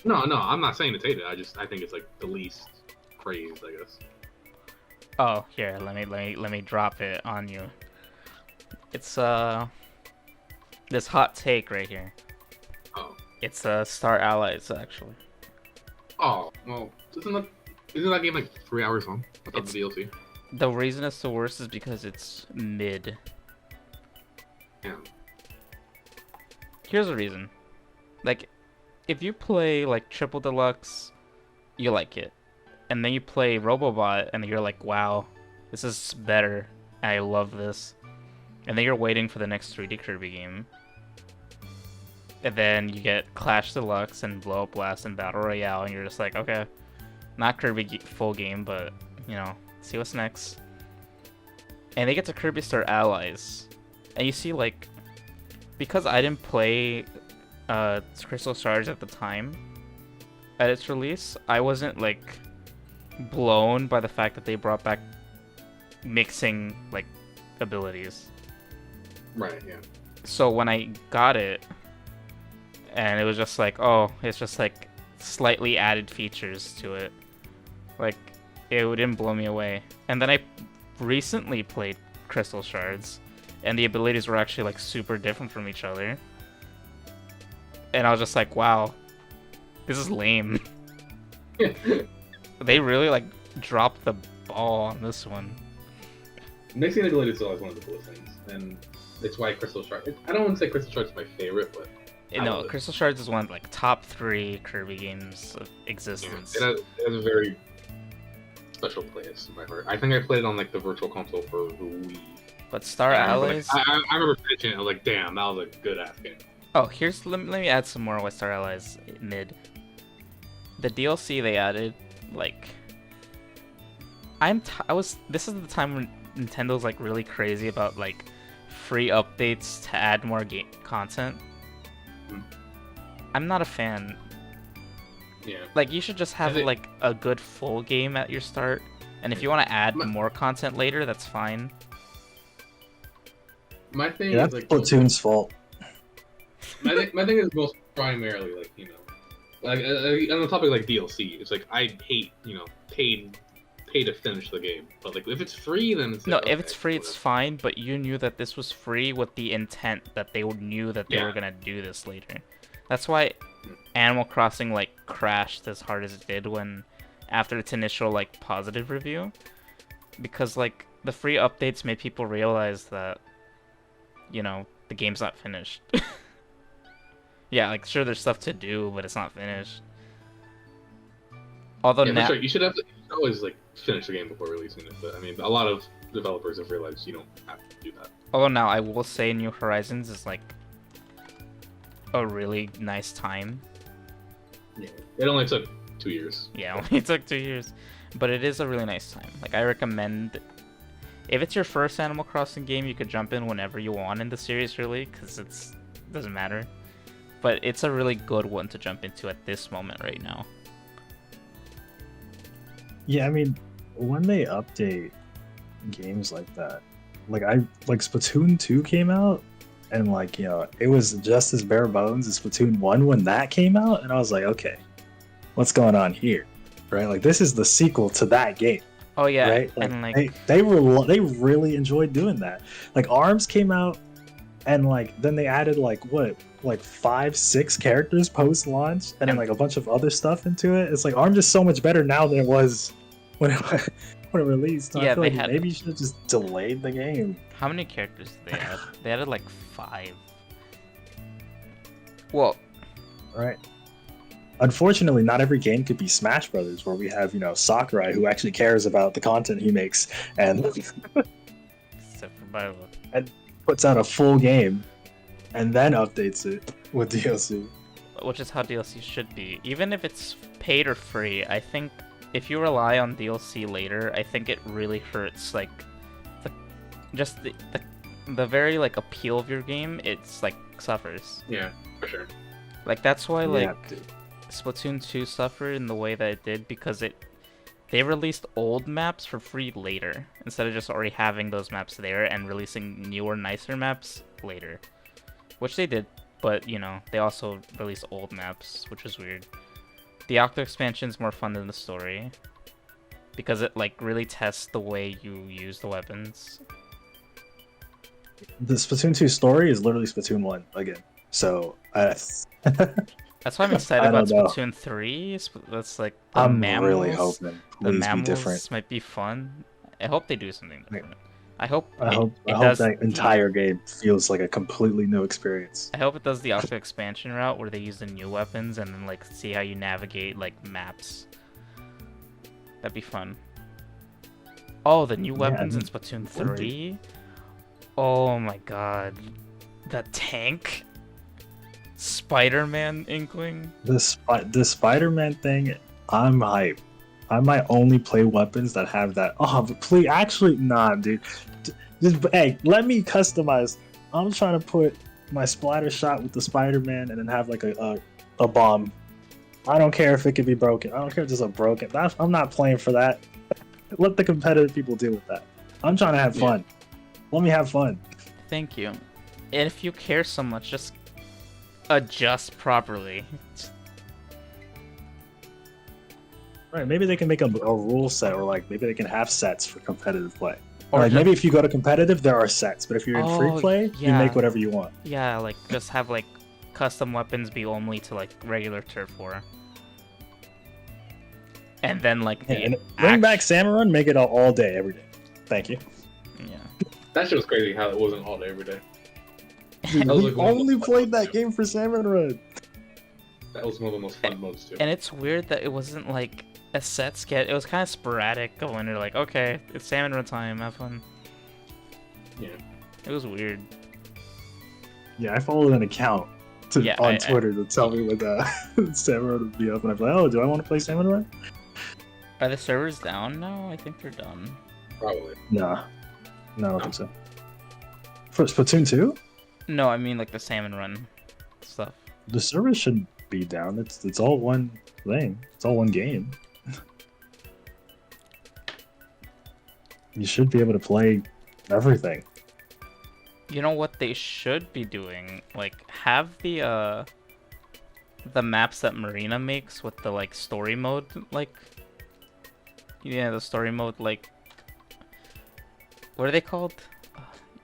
No, I'm not saying it's hated. I think it's like the least praised, I guess. Oh, here, let me drop it on you. It's this hot take right here. Oh. It's Star Allies actually. Oh, well, isn't that game like 3 hours long without the DLC? The reason it's the worst is because it's mid. Yeah. Here's the reason. Like, if you play like Triple Deluxe, you like it. And then you play Robobot and you're like, wow, this is better. I love this. And then you're waiting for the next 3D Kirby game. And then you get Clash Deluxe and Blow Up Blast and Battle Royale, and you're just like, okay, not Kirby full game, but, you know, see what's next. And they get to Kirby Star Allies. And you see, like, because I didn't play Crystal Stars at the time, at its release, I wasn't, like, blown by the fact that they brought back mixing, like, abilities. Right. Yeah. So when I got it, and it was just like, oh, it's just like slightly added features to it, like it didn't blow me away. And then I recently played Crystal Shards, and the abilities were actually like super different from each other, and I was just like, wow, this is lame. They really like dropped the ball on this one. Mixing abilities is always one of the coolest things, and it's why Crystal Shards. I don't want to say Crystal Shards is my favorite, but I No, love it. Crystal Shards is one of like top 3 Kirby games of Yeah, existence. it has a very special place in my heart. I think I played it on like the Virtual Console for the Wii. But Star I remember, Allies. Like, I remember finishing it. I was like, damn, that was a good ass game. Oh, let me add some more with Star Allies mid. The DLC they added, like, this is the time when Nintendo's like really crazy about like free updates to add more game content. I'm not a fan. Yeah. Like, you should just have like a good full game at your start, and if you want to add more content later, that's fine. My thing Yeah, is that's like Splatoon's fault. my thing is most primarily like, you know, Like on the topic like DLC, it's like I hate pay to finish the game, but like if it's free, then it's No, like, if okay, it's free, it's whatever. fine. But you knew that this was free with the intent that they knew that they Yeah. were gonna do this later. That's why Animal Crossing like crashed as hard as it did when after its initial like positive review, because like the free updates made people realize that the game's not finished. Yeah, like sure there's stuff to do, but it's not finished. Although Yeah, now, that's right. You should always like finish the game before releasing it. But I mean, a lot of developers have realized you don't have to do that. I will say New Horizons is like a really nice time. Yeah. It only took 2 years. Yeah, only it took 2 years, but it is a really nice time. Like I recommend, if it's your first Animal Crossing game, you could jump in whenever you want in the series, really, because it doesn't matter. But it's a really good one to jump into at this moment right now. Yeah, I mean, when they update games like that, like Splatoon 2 came out, and like it was just as bare bones as Splatoon 1 when that came out, and I was like, okay, what's going on here, right? Like this is the sequel to that game. Oh yeah, right? Like, and like they really enjoyed doing that. Like ARMS came out, and like then they added like 5-6 characters post launch, and then like a bunch of other stuff into it. It's like ARMS is so much better now than it was when it released. So Yeah, I feel they like had- maybe you should have just delayed the game. how many characters did they add? They added like 5. Well, Right. Unfortunately, not every game could be Smash Brothers, where we have Sakurai who actually cares about the content he makes and except for Bayonetta. puts out a full game and then updates it with DLC. Which is how DLC should be. Even if it's paid or free, I think if you rely on DLC later, I think it really hurts like the very like appeal of your game. It's like suffers. Yeah, for sure. Like that's why like Yeah, dude. Splatoon 2 suffered in the way that it did because they released old maps for free later instead of just already having those maps there and releasing newer, nicer maps later, which they did. But they also released old maps, which was weird. The Octo expansion is more fun than the story because it like really tests the way you use the weapons. The Splatoon 2 story is literally Splatoon 1 again. So That's why I'm excited I about don't know. Splatoon 3. That's like the I'm mammals. really hoping The please be mammals different. might be fun. I hope they do something different. I hope I hope does that entire game feels like a completely new experience. I hope it does the Octo expansion route where they use the new weapons and then like see how you navigate like maps. That'd be fun. Oh, the new weapons in Splatoon 3? Oh my god. The tank? Spider-Man Inkling? The Spider-Man thing, I'm hype. I might only play weapons that have that. Oh, but please, actually, nah, dude. Hey, let me customize. I'm trying to put my splatter shot with the Spider-Man and then have like a bomb. I don't care if it could be broken. I don't care if it's a broken. I'm not playing for that. Let the competitive people deal with that. I'm trying to have fun. Let me have fun. Thank you. And if you care so much, just adjust properly. Right, maybe they can make a rule set, or like maybe they can have sets for competitive play. Or Like just- maybe if you go to competitive, there are sets, but if you're in free Oh, play, you yeah. make whatever you want. Yeah, like just have like custom weapons be only to like regular turf war. And then like Yeah, the and bring back Salmon Run, make it all day, every day. Thank you. Yeah. That shit was crazy how it wasn't all day every day. Dude, That was we like one of the only most played fun that modes, game for Salmon Run. That was one of the most fun modes too. And it's weird that it wasn't like a set sketch. It was kind of sporadic going. You're like, okay, it's salmon run time. Have fun. Yeah. It was weird. Yeah, I followed an account Yeah, on Twitter to tell me when Salmon Run would be up, and I'm like, oh, do I want to play Salmon Run? Are the servers down now? I think they're done. Probably. No, I don't think so. For Splatoon 2, No, I mean like the salmon run stuff. the servers shouldn't be down. It's all one thing. It's all one game. You should be able to play everything. You know what they should be doing? Like have the the maps that Marina makes with the like story mode, like yeah, the story mode, like what are they called?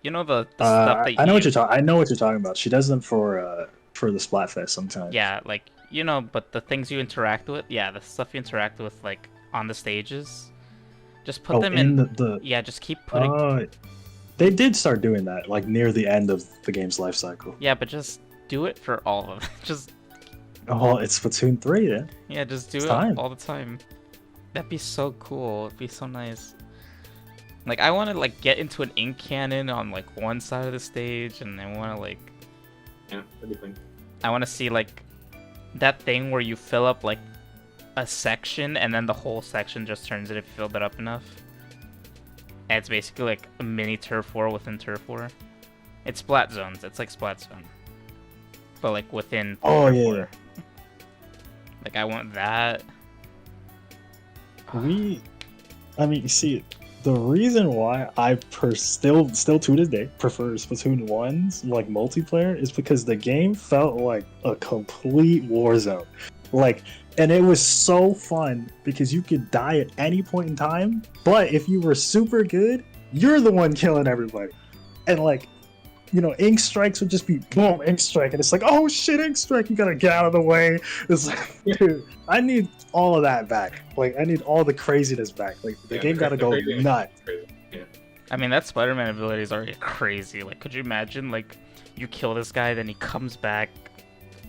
You know the stuff that I know what you you're talking. I know what you're talking about. She does them for the Splatfest sometimes. yeah, like you know, but the things you interact with, yeah, the stuff you interact with like on the stages, just put Oh, them in in. the Yeah, just keep putting. they did start doing that like near the end of the game's life cycle. Yeah, but just do it for all of them. Just Oh, it's Splatoon 3 then. yeah, just do It's it time. all the time. That'd be so cool. It'd be so nice. Like I want to like get into an ink cannon on like one side of the stage, and I want to like Yeah, everything. I want to see like that thing where you fill up like a section and then the whole section just turns it if you filled it up enough. And it's basically like a mini turf war within turf war. It's Splat Zones. It's like Splat Zone, but like within. Oh turf yeah. war. Like I want that. I mean, you see, the reason why I still to this day prefer Splatoon 1's like multiplayer is because the game felt like a complete war zone. Like, and it was so fun because you could die at any point in time, but if you were super good, you're the one killing everybody. And like, you know, ink strikes would just be boom, ink strike, and it's like, oh shit, ink strike, you gotta get out of the way. It's like, dude, I need all of that back. Like, I need all the craziness back. Like, the game gotta go nuts. Yeah. I mean, that Spider-Man ability is already crazy. Like, could you imagine, like, you kill this guy, then he comes back,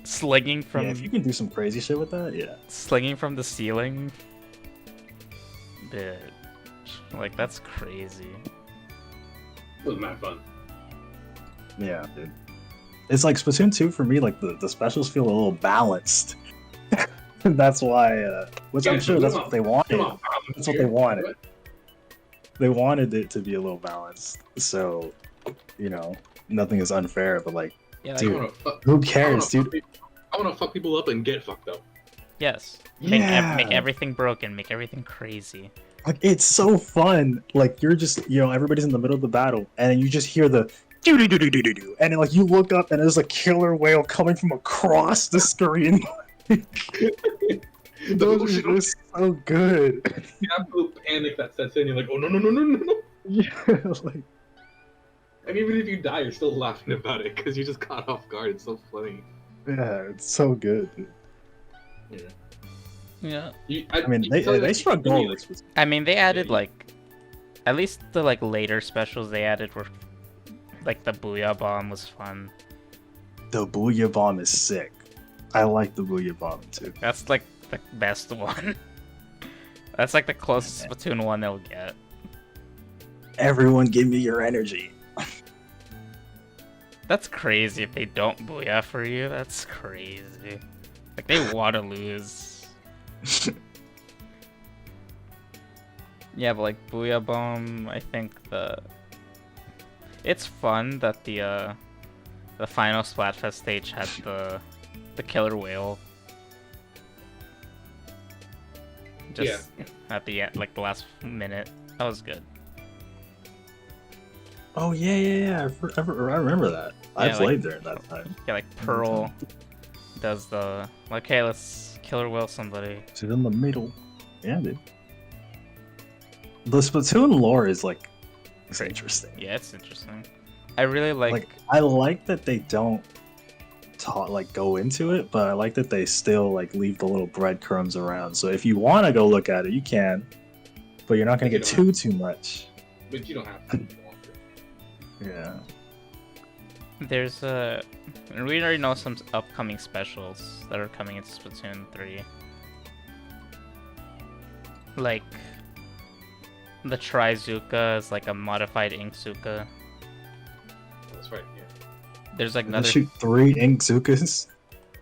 slinging from Yeah, if you can do some crazy shit with that, yeah. slinging from the ceiling? Bitch. Like, that's crazy. It was mad fun. Yeah, dude. It's like Splatoon 2 for me, like, the specials feel a little balanced. That's why, which I'm sure that's what they wanted. That's what they wanted. They wanted it to be a little balanced. So, you know, nothing is unfair, but like, Yeah, like, dude, who cares, dude? I want to fuck people up and get fucked up. yes. Make, Yeah. make everything broken. Make everything crazy. Like, it's so fun. Like, you're just, you know, everybody's in the middle of the battle, and then you just hear the do, and then, like, you look up, and there's a killer whale coming from across the screen. Those are just so good. The absolute panic that sets in. You're like, oh no no no no no no. Yeah, like, And even if you die, you're still laughing about it because you just caught off guard. It's so funny. yeah, it's so good. Dude. Yeah. I mean, they struck gold. I mean, they added Yeah. like, at least the like later specials they added were, like the Booyah Bomb was fun. The Booyah Bomb is sick. I like the Booyah Bomb too. That's like the best one. That's like the closest Splatoon 1 they'll get. Everyone, give me your energy. That's crazy if they don't Booyah for you. That's crazy. Like they want to lose. Yeah, but like Booyah Bomb, I think it's fun that the final Splatfest stage had the killer whale. Just at the end, like the last minute. That was good. Oh yeah. I remember that. I Yeah, played during that time. Yeah, like Pearl does the like, hey, let's killer whale somebody. She's in the middle. Yeah, dude. The Splatoon lore is like, it's interesting. Yeah, it's interesting. I really like I like that they don't go into it, but I like that they still like leave the little breadcrumbs around. So if you want to go look at it, you can, but you're not gonna get too much. But you don't have to. If you want to. Yeah. there's we already know some upcoming specials that are coming into Splatoon 3. Like the Trizuka is like a modified Inkzuka. That's right. Yeah. There's like They another shoot 3 Inkzukas.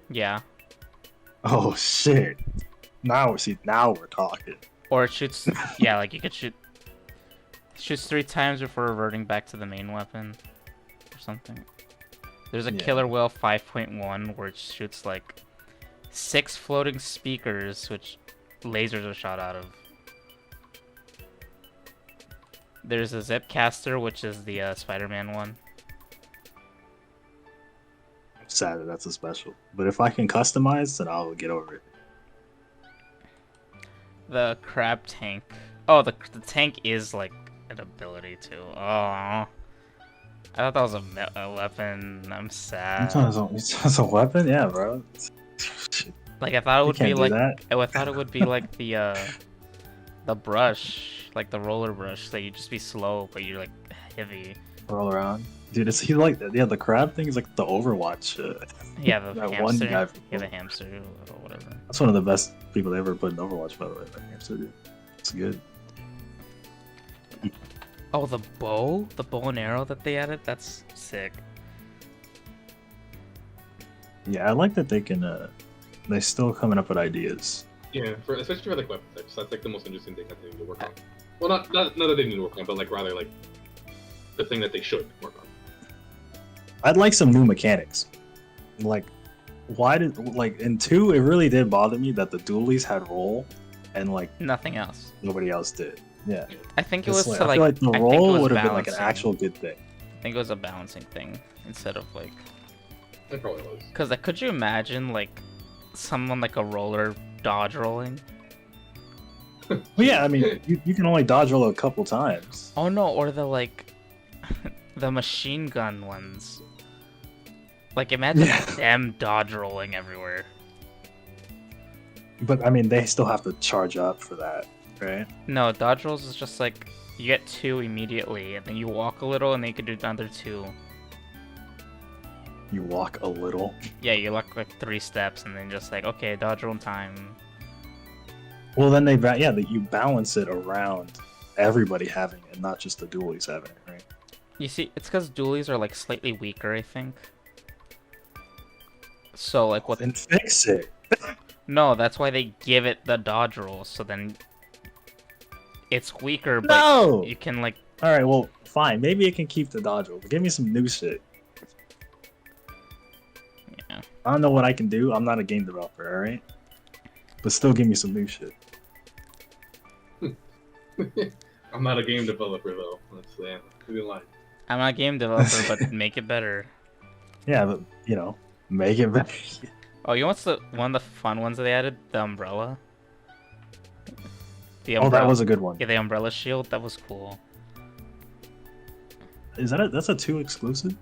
yeah. Oh shit! Now we're talking. Or it shoots yeah, like you could shoots 3 times before reverting back to the main weapon or something. There's a Yeah. Killer Whale 5.1 where it shoots like 6 floating speakers which lasers are shot out of. There's a Zipcaster, which is the Spider-Man one. sad that that's a special. But if I can customize, then I'll get over it. The crab tank. Oh, the tank is like an ability too. Oh, I thought that was a weapon. I'm sad. It's a weapon, yeah, bro. Like I thought it would be like that. I thought it would be like the brush, like the roller brush, that you just be slow, but you're like heavy. Roll around, dude. He like the crab thing is like the Overwatch. Yeah, the that hamster. one guy. Yeah, the hamster or whatever. That's one of the best people they ever put in Overwatch, by the way. That hamster, dude. It's good. Oh, the bow and arrow that they added. That's sick. Yeah, I like that they can. They're still coming up with ideas. Yeah, especially for like weapon types. That's like the most interesting thing that they need to work on. Well, not that they need to work on, but like rather like the thing that they should work on. I'd like some new mechanics. Like, why did like in 2 it really did bother me that the dualies had roll, and like Nothing else. nobody else did. Yeah, I think it It's was like, to I feel like the I think it roll was would have been like an balancing. actual good thing. I think it was a balancing thing instead of like. It probably was. Cause like, could you imagine like someone like a roller dodge rolling? Well, yeah, I mean, you can only dodge roll a couple times. Oh no, or the like the machine gun ones. Like imagine Yeah. them dodge rolling everywhere. But I mean, they still have to charge up for that, right? No, dodge rolls is just like you get 2 immediately, and then you walk a little, and then you can do another 2. You walk a little. Yeah, you walk like 3 steps, and then just like okay, dodge roll time. Well, then you balance it around everybody having it, not just the dualies having it, right? You see, it's because dualies are like slightly weaker, I think. So like what? Then fix it. No, that's why they give it the dodge roll. So then it's weaker, but No. you can like. All right, well, fine. Maybe it can keep the dodge roll, but give me some new shit. Yeah. I don't know what I can do. I'm not a game developer, all right? But still, give me some new shit. I'm not a game developer though. That's good line. I'm not a game developer, but make it better. Yeah, but make it better. Oh, you know what's one of the fun ones that they added? The umbrella. The Oh, umbrella. that was a good one. Yeah, the umbrella shield. That was cool. Is that that's a 2 exclusive?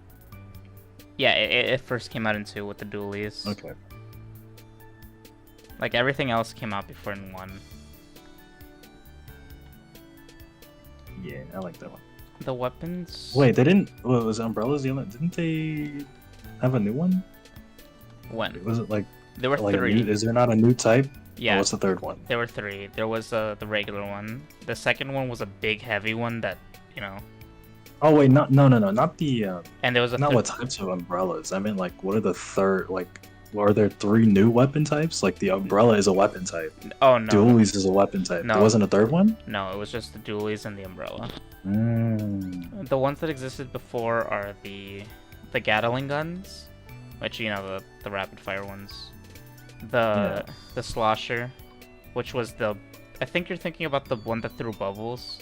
Yeah, it first came out in 2 with the dualies. Okay. Like everything else came out before in 1. Yeah, I like that one. The weapons. Wait, they didn't. What was Umbrellas the only? Didn't they have a new one? When? Was it like There were like 3. is there not a new type? Yeah. Oh, what's the third one? There were 3. There was the regular one. The second one was a big, heavy one that, Oh wait, not the. And there was a Not what types of umbrellas. I mean, like, what are the third? Like, are there 3 new weapon types? Like, the umbrella is a weapon type. Oh no. Dualies is a weapon type. No. There wasn't a third one. No, it was just the dualies and the umbrella. Mm. The ones that existed before are the Gatling guns, which the rapid fire ones. The slosher, which was I think you're thinking about the one that threw bubbles.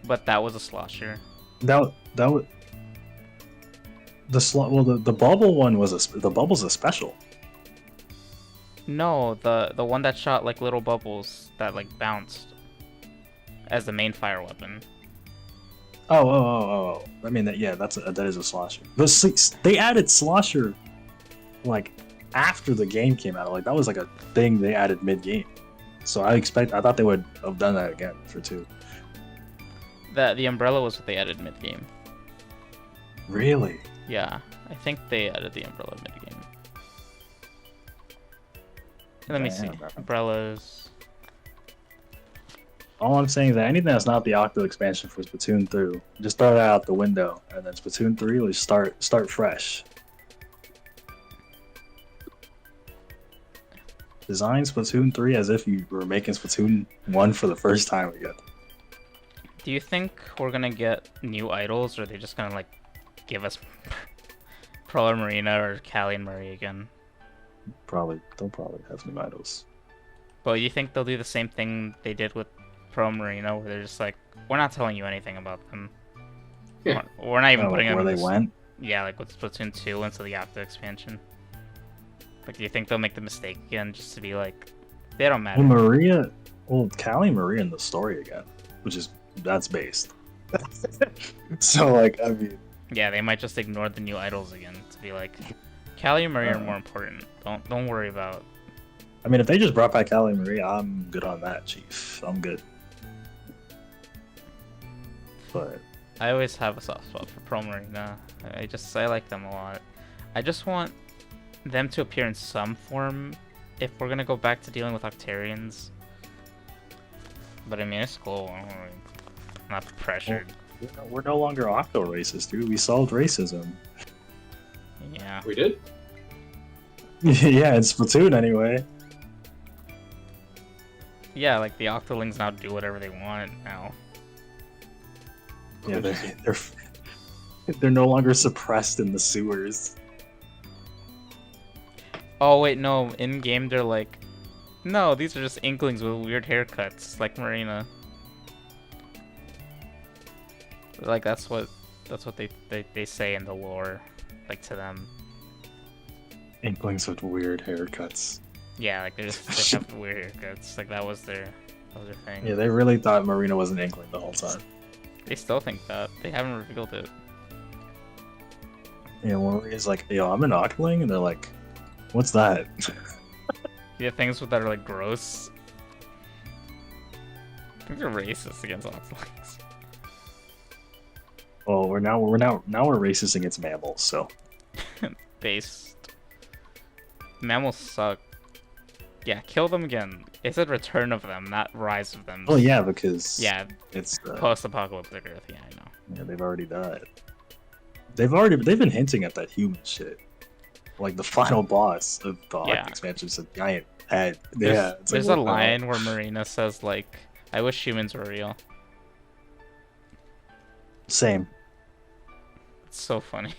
But that was a slosher. That was the bubble one was the bubble's a special. No, the one that shot like little bubbles that like bounced as the main fire weapon. Oh. I mean that that is a slosher. But see, they added slosher like after the game came out. Like that was like a thing they added mid game. So I thought they would have done that again for 2. The umbrella was what they added mid game. Really? Yeah, I think they added the umbrella mid game. Let me see. Umbrellas. All I'm saying is that anything that's not the Octo expansion for Splatoon 2, just throw that out the window, and then Splatoon 3 will start fresh. Design Splatoon 3 as if you were making Splatoon 1 for the first time again. Do you think we're gonna get new idols, or are they just gonna like give us Pro Marina or Callie and Murray again? They'll probably have new idols. But you think they'll do the same thing they did with Pro Marina, where they're just like, we're not telling you anything about them. Yeah. We're not even putting where them. they went. Yeah, like with Splatoon 2 into the Octo expansion. Like, do you think they'll make the mistake again just to be like, they don't matter? Callie and Maria in the story again, that's based. So like, I mean, Yeah, they might just ignore the new idols again to be like, Callie and Maria are more important. Don't worry about. I mean, if they just brought back Callie and Maria, I'm good on that, Chief. I'm good. But I always have a soft spot for Pro Marina. I like them a lot. I just want them to appear in some form if we're gonna go back to dealing with Octarians. But I mean, it's cool. I'm not pressured. we're no longer Octo racist, dude. We solved racism. Yeah. We did? Yeah, in Splatoon anyway. Yeah, like the Octolings now do whatever they want now. Yeah, they're no longer suppressed in the sewers. Oh wait, no. In game, they're like, no, these are just Inklings with weird haircuts, like Marina. Like that's what they say in the lore, like to them. Inklings with weird haircuts. Yeah, like they have weird haircuts. Like that was their thing. Yeah, they really thought Marina was an Inkling the whole time. They still think that. They haven't revealed it. Yeah, Marina's like, yo, I'm an Octoling, and they're like, what's that? Yeah, things that are like gross. I think they're racist against Octolings. Well, we're racist against mammals, so Based. Mammals suck. Yeah, kill them again. It said return of them, not rise of them. well, yeah, because Yeah, it's post-apocalyptic Earth. Yeah, I know. yeah, they've already died. They've been hinting at that human shit. Like the final boss of the Arctic expansion is a giant head. Yeah, There's a line where Marina says like, "I wish humans were real." Same. It's so funny.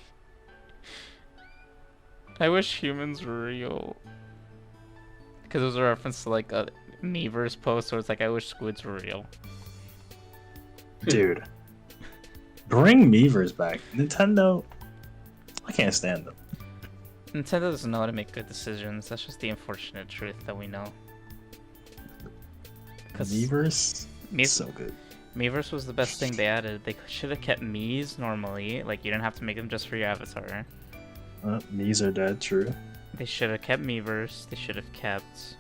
I wish humans were real. Because it was a reference to like a Miiverse post where it's like, I wish squids were real. Dude. Bring Miiverse back. Nintendo, I can't stand them. Nintendo doesn't know how to make good decisions. That's just the unfortunate truth that we know. Miiverse? So good. Miiverse was the best thing they added. They should have kept Miis normally. Like, you didn't have to make them just for your avatar. Miis are dead, true. They should have kept Miiverse. They should have kept,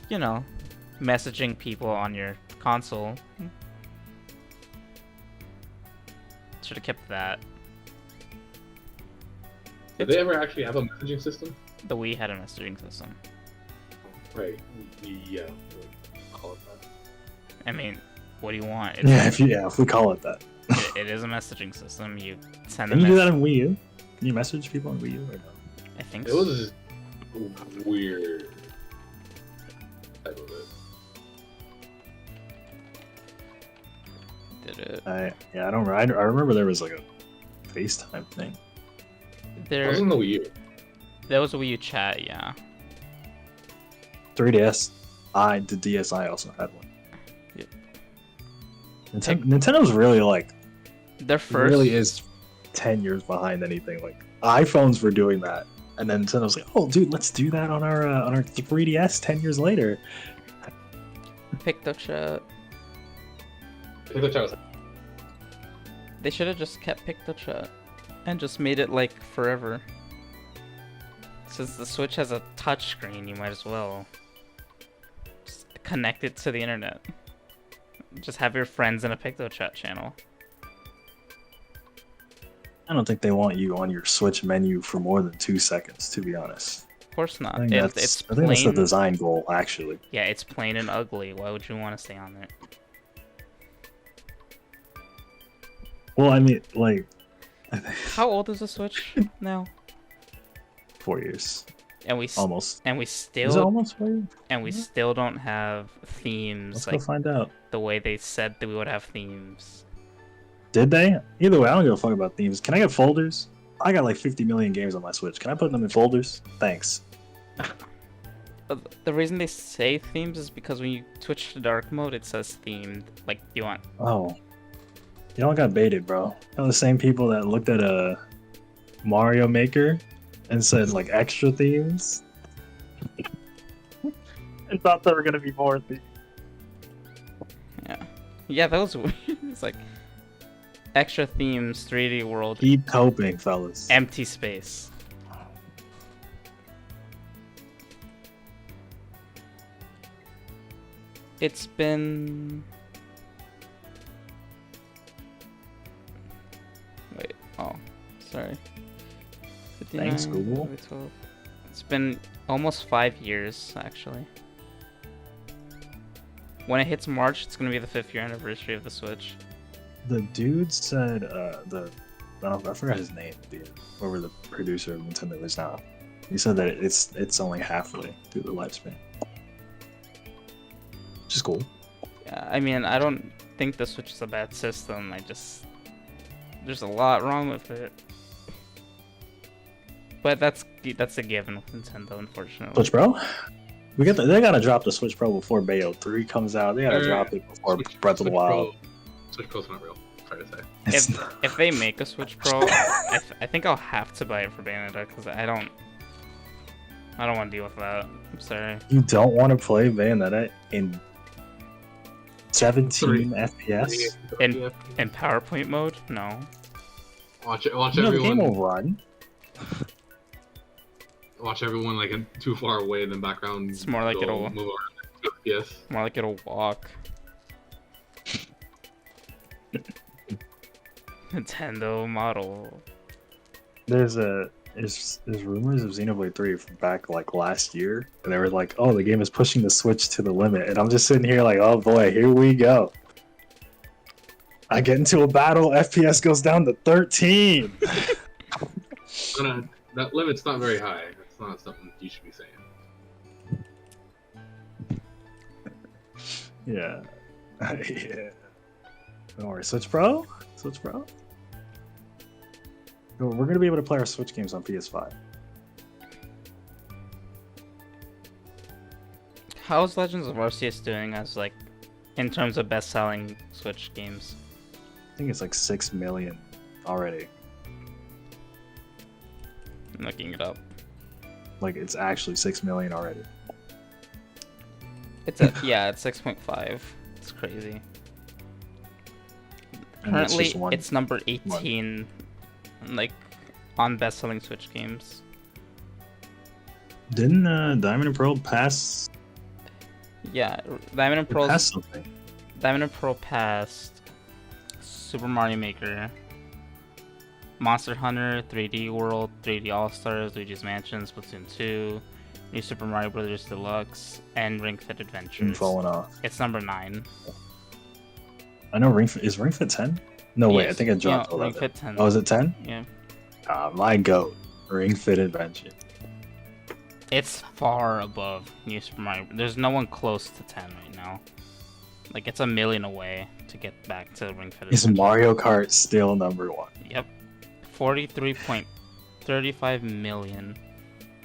you know, messaging people on your console. Should have kept that. Did they ever actually have a messaging system? The Wii had a messaging system. Right. Yeah. We'll call it that. I mean, what do you want? If we call it that. It is a messaging system. You send Can you do that in Wii U? Can you message people on Wii U or no? I think it was weird. I don't know. Did it? I remember there was like a FaceTime thing. It wasn't the Wii U. There was a Wii U chat, yeah. 3DS. The DSi also had one. Yeah. Nintendo's really like their first really is 10 years behind anything. Like iPhones were doing that, and then Nintendo's like, "Oh, dude, let's do that on our 3DS 10 years later." PictoChat. PictoChat was. They should have just kept PictoChat and just made it like forever. Since the Switch has a touchscreen, you might as well just connect it to the internet. Just have your friends in a PictoChat channel. I don't think they want you on your Switch menu for more than 2 seconds, to be honest. Of course not. I think that's the design goal, actually. Yeah, it's plain and ugly. Why would you want to stay on there? Well, I mean, like... How old is the Switch now? 4 years. And we almost. And we still... Is it almost 4 years? And we still don't have themes. Let's go find out. The way they said that we would have themes. Did they? Either way, I don't give a fuck about themes. Can I get folders? I got like 50 million games on my Switch. Can I put them in folders? Thanks. The reason they say themes is because when you switch to dark mode, it says themed. Like, you want... Oh. Y'all got baited, bro. Y'all the same people that looked at Mario Maker and said like extra themes. And thought there were gonna be more themes. Yeah, that was weird. It's like extra themes, 3D world, Keep hoping, fellas. empty space. It's been... Wait, oh, sorry. 59, Thanks, Google. 12. It's been almost 5 years, actually. When it hits March, it's gonna be the 5th year anniversary of the Switch. The dude said I forgot his name, whoever the producer of Nintendo is now. He said that it's only halfway through the lifespan. Which is cool. Yeah, I mean, I don't think the Switch is a bad system. There's a lot wrong with it. But that's a given with Nintendo, unfortunately. Switch Pro? They gotta drop the Switch Pro before Bayo 3 comes out. They gotta drop it before Breath of the Wild. Switch Pro's not real. Sorry to say. If they make a Switch Pro, I think I'll have to buy it for Bayonetta because I don't want to deal with that. I'm sorry. You don't want to play Bayonetta in 17 FPS? In PowerPoint mode? No. Watch You know, the everyone. game will run. Watch everyone like too far away in the background. It's more like it'll move around. Yes. More like it'll walk. Nintendo model. There's rumors of Xenoblade 3 from back like last year, and they were like, "Oh, the game is pushing the Switch to the limit," and I'm just sitting here like, "Oh boy, here we go." I get into a battle, FPS goes down to 13. That limit's not very high. That's not something you should be saying. Yeah. Yeah. Don't worry, Switch Pro? Switch Pro? We're gonna be able to play our Switch games on PS5. How's Legends of Arceus doing as like in terms of best-selling Switch games? I think it's like 6 million already. I'm looking it up. Like it's actually 6 million already. It's at yeah, it's 6.5. It's crazy. And that's Currently, just one- it's number 18, like on best-selling Switch games. Didn't Diamond and Pearl pass? Yeah, Diamond and Pearl. Pass something. Diamond and Pearl passed Super Mario Maker, Monster Hunter, 3D World, 3D All Stars, Luigi's Mansion, Splatoon 2, New Super Mario Bros. Deluxe, and Ring Fit Been Adventures. falling off. It's number 9. I know Ring Fit 10? No, wait, I Yes, think it dropped yeah, Ring 11. Fit 10. Oh, is it 10? Yeah. My goat. Ring Fit Adventure. It's far above New Super Mario. There's no one close to 10 right now. Like, it's a million away to get back to Ring Fit Is Adventure. Mario Kart still number 1? Yep. 43.35 million.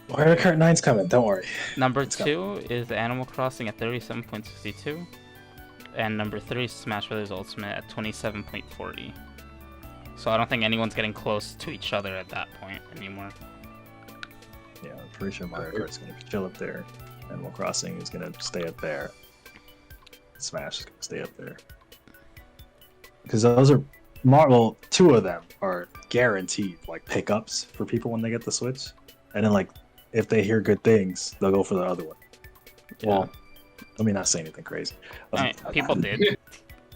Mario Kart 9's coming, don't worry. Number Let's go. 2 is Animal Crossing at 37.62. And number 3 is Smash Bros. Ultimate at 27.40. So I don't think anyone's getting close to each other at that point anymore. Yeah, I'm pretty sure Mario Kart's gonna chill up there. Animal Crossing is gonna stay up there. Smash is gonna stay up there. Because those are Marvel, 2 of them are guaranteed like pickups for people when they get the Switch. And then like if they hear good things, they'll go for the other one. Yeah. Well, let me not say anything crazy. I mean, people did.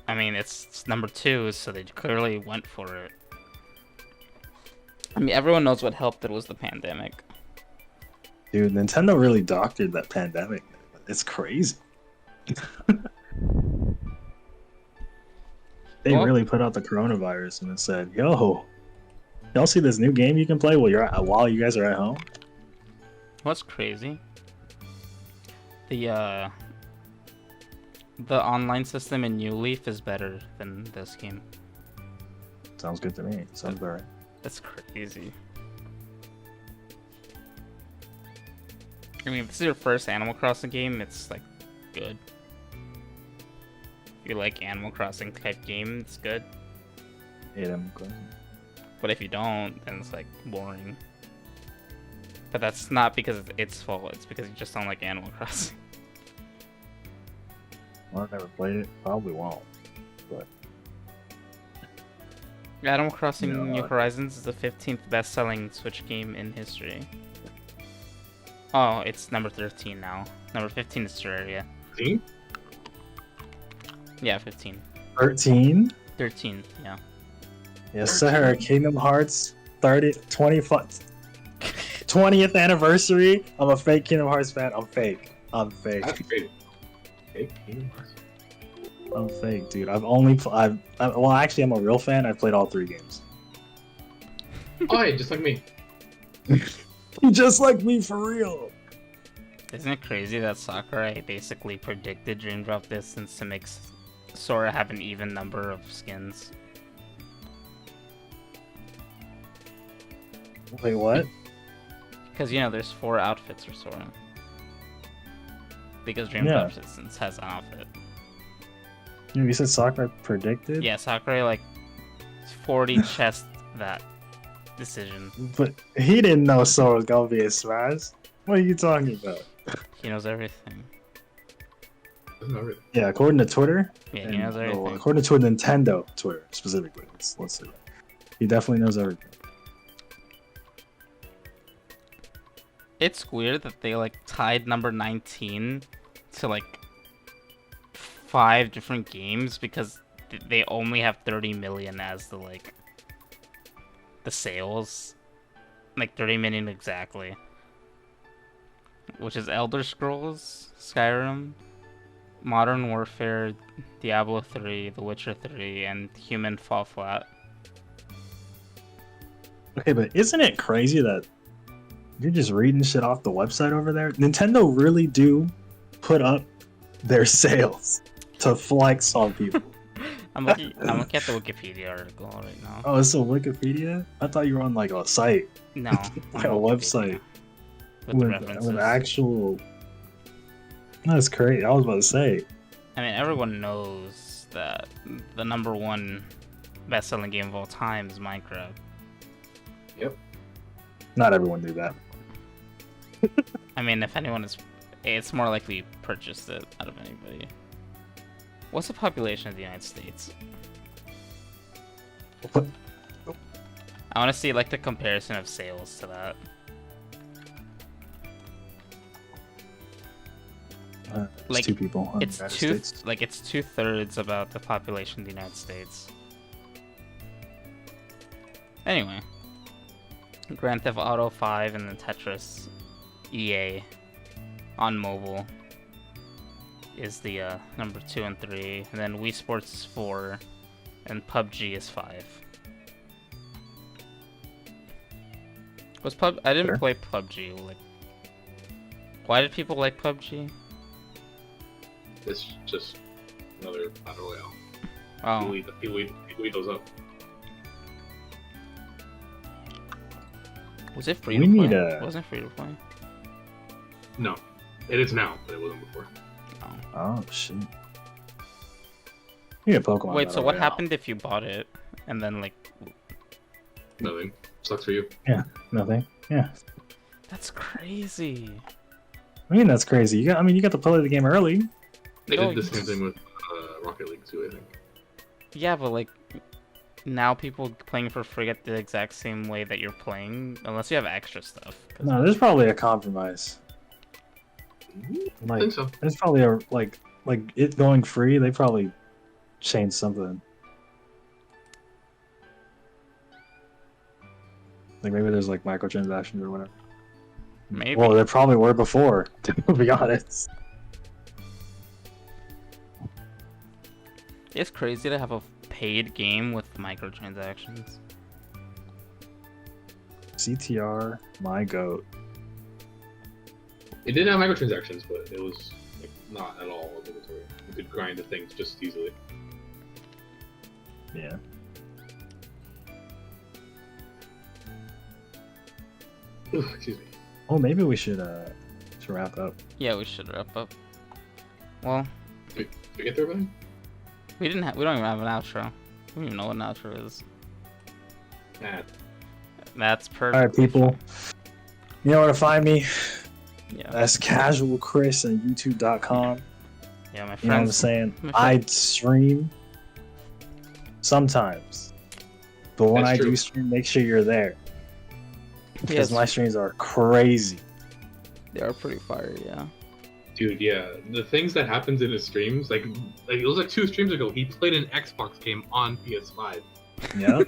I mean, it's number 2, so they clearly went for it. I mean, everyone knows what helped it was the pandemic. Dude, Nintendo really doctored that pandemic. It's crazy. They Well- really put out the coronavirus and it said, "Yo, y'all see this new game you can play while you guys are at home?" What's crazy? The online system in New Leaf is better than this game. Sounds good to me. Sounds about right. That's crazy. I mean, if this is your first Animal Crossing game, it's like good. If you like Animal Crossing type game, it's good. Hate him. But if you don't, then it's like boring. But that's not because it's its fault. It's because you just don't like Animal Crossing. Well, I've never played it. Probably won't. But Animal Crossing No. New Horizons is the 15th best-selling Switch game in history. Oh, it's number 13 now. Number 15 is Terraria. 15? Yeah, 15. 13. 13, yeah. Yes, sir. Kingdom Hearts 20th anniversary. I'm a fake Kingdom Hearts fan. I'm fake. That's great. Okay, Kingdom Hearts. I'm fake, dude. Well, actually, I'm a real fan. I've played all 3 games. Oh, hey, just like me. Just like me, for real. Isn't it crazy that Sakurai basically predicted Dream Drop Distance to make Sora have an even number of skins? Wait, what? Because, you know, there's 4 outfits for Sora. Because Dream Yeah. Drop Distance has an outfit. You said Sakurai predicted? Yeah, Sakurai, like, 40 chest that decision. But he didn't know Sora was gonna be a Smash. What are you talking about? He knows everything. Not really. Yeah, according to Twitter. Yeah, he knows everything. According to Nintendo Twitter, specifically. Let's say that. He definitely knows everything. It's weird that they, like, tied number 19 to, like, 5 different games because they only have 30 million as the, like, the sales. Like, 30 million exactly. Which is Elder Scrolls, Skyrim, Modern Warfare, Diablo 3, The Witcher 3, and Human Fall Flat. Okay, but isn't it crazy that you're just reading shit off the website over there? Nintendo really do put up their sales to flex on people. I'm looking at the Wikipedia article right now. Oh, it's a Wikipedia? I thought you were on like a site. No. Like a website. With the references. With actual. That's crazy. I was about to say. I mean, everyone knows that the number 1 best-selling game of all time is Minecraft. Yep. Not everyone knew that. I mean, if anyone is, it's more likely you purchased it out of anybody. What's the population of the United States? What? I want to see like the comparison of sales to that. It's Like, 2 people. in the It's United States. it's 2/3 about the population of the United States. Anyway, Grand Theft Auto 5 and then Tetris EA on mobile is the number 2 and 3, and then Wii Sports is 4, and PUBG is 5. I didn't Sure. play PUBG. Like, why did people like PUBG? It's just another battle royale. Oh, People eat those up. was it free We to play? need It wasn't free to play. No, it is now, but it wasn't before. Oh, shit. You get Pokemon. Wait, so Battle what Royale. happened if you bought it and then like? Nothing. Sucks for you. Nothing. Yeah. That's crazy. I mean, that's crazy. You got to play the game early. They No, did the same thing with Rocket League too, I think. Yeah, but like now people playing for free at the exact same way that you're playing, unless you have extra stuff. 'Cause- No, there's probably a compromise. I Like, think so. there's probably a like it going free. They probably changed something. Like maybe there's like microtransactions or whatever. Maybe. Well, there probably were before. To be honest. It's crazy to have a paid game with microtransactions. CTR, my goat. It did have microtransactions, but it was like, not at all obligatory. You could grind the things just as easily. Yeah. Ooh, excuse me. Oh, maybe we should wrap up. Yeah, we should wrap up. Well, Did we get there, man? we don't even have an outro. We don't even know what an outro is. Yeah. That's perfect. All right, people. You know where to find me. Yeah. That's Casual Chris on YouTube.com. Yeah, my friends. You know what I'm saying? my I friend- stream sometimes, but when That's I true. do stream, make sure you're there because Yes, my streams are crazy. they are pretty fire. Yeah. Dude, yeah, the things that happens in his streams, like it was like 2 streams ago, he played an Xbox game on PS5. Yeah,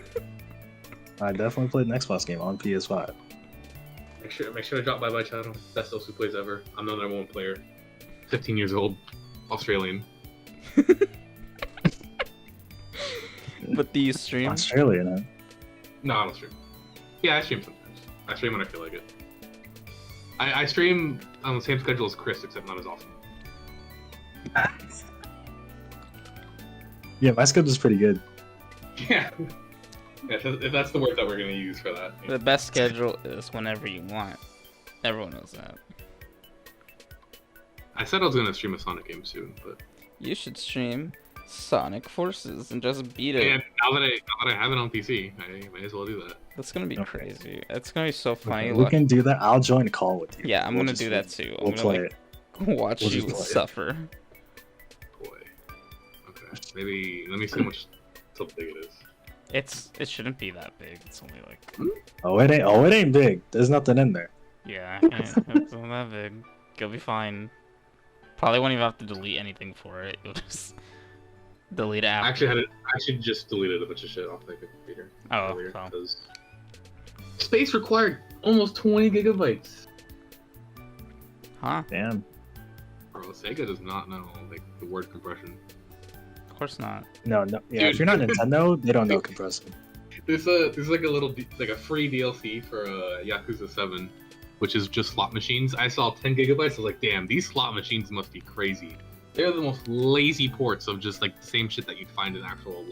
I definitely played an Xbox game on PS5. Make sure to drop by my channel. Best Osu plays ever. I'm the #1 player. 15 years old, Australian. But do you stream? Australian, huh? No, I don't stream. Yeah, I stream sometimes. I stream when I feel like it. I stream on the same schedule as Chris, except not as often. Yeah, my schedule's pretty good. Yeah. If that's the word that we're gonna use for that. The best schedule is whenever you want. Everyone knows that. I said I was gonna stream a Sonic game soon, but You should stream Sonic Forces and just beat it. yeah, now that I have it on PC, I may as well do that. That's gonna be Okay. crazy. It's gonna be so funny. We can do that. I'll join a call with you. Yeah, I'm We'll gonna just- do that too. I'm We'll gonna play like it. watch We'll you just play it. suffer. Boy. Okay. Maybe let me see how much how big it is. It shouldn't be that big. It's only like Oh, it ain't. Oh, it ain't big. There's nothing in there. yeah, it's not that big. You'll be fine. Probably won't even have to delete anything for it. You'll just delete it I after. actually just deleted a bunch of shit off my computer Oh, earlier oh. because space required almost 20 gigabytes. Huh? Damn. Bro, Sega does not know like the word compression. Of course not. No. Yeah, if you're not Nintendo, they don't know compression. There's like a little like a free DLC for Yakuza 7, which is just slot machines. I saw 10 gigabytes. I was like, damn, these slot machines must be crazy. They're the most lazy ports of just like the same shit that you'd find in actual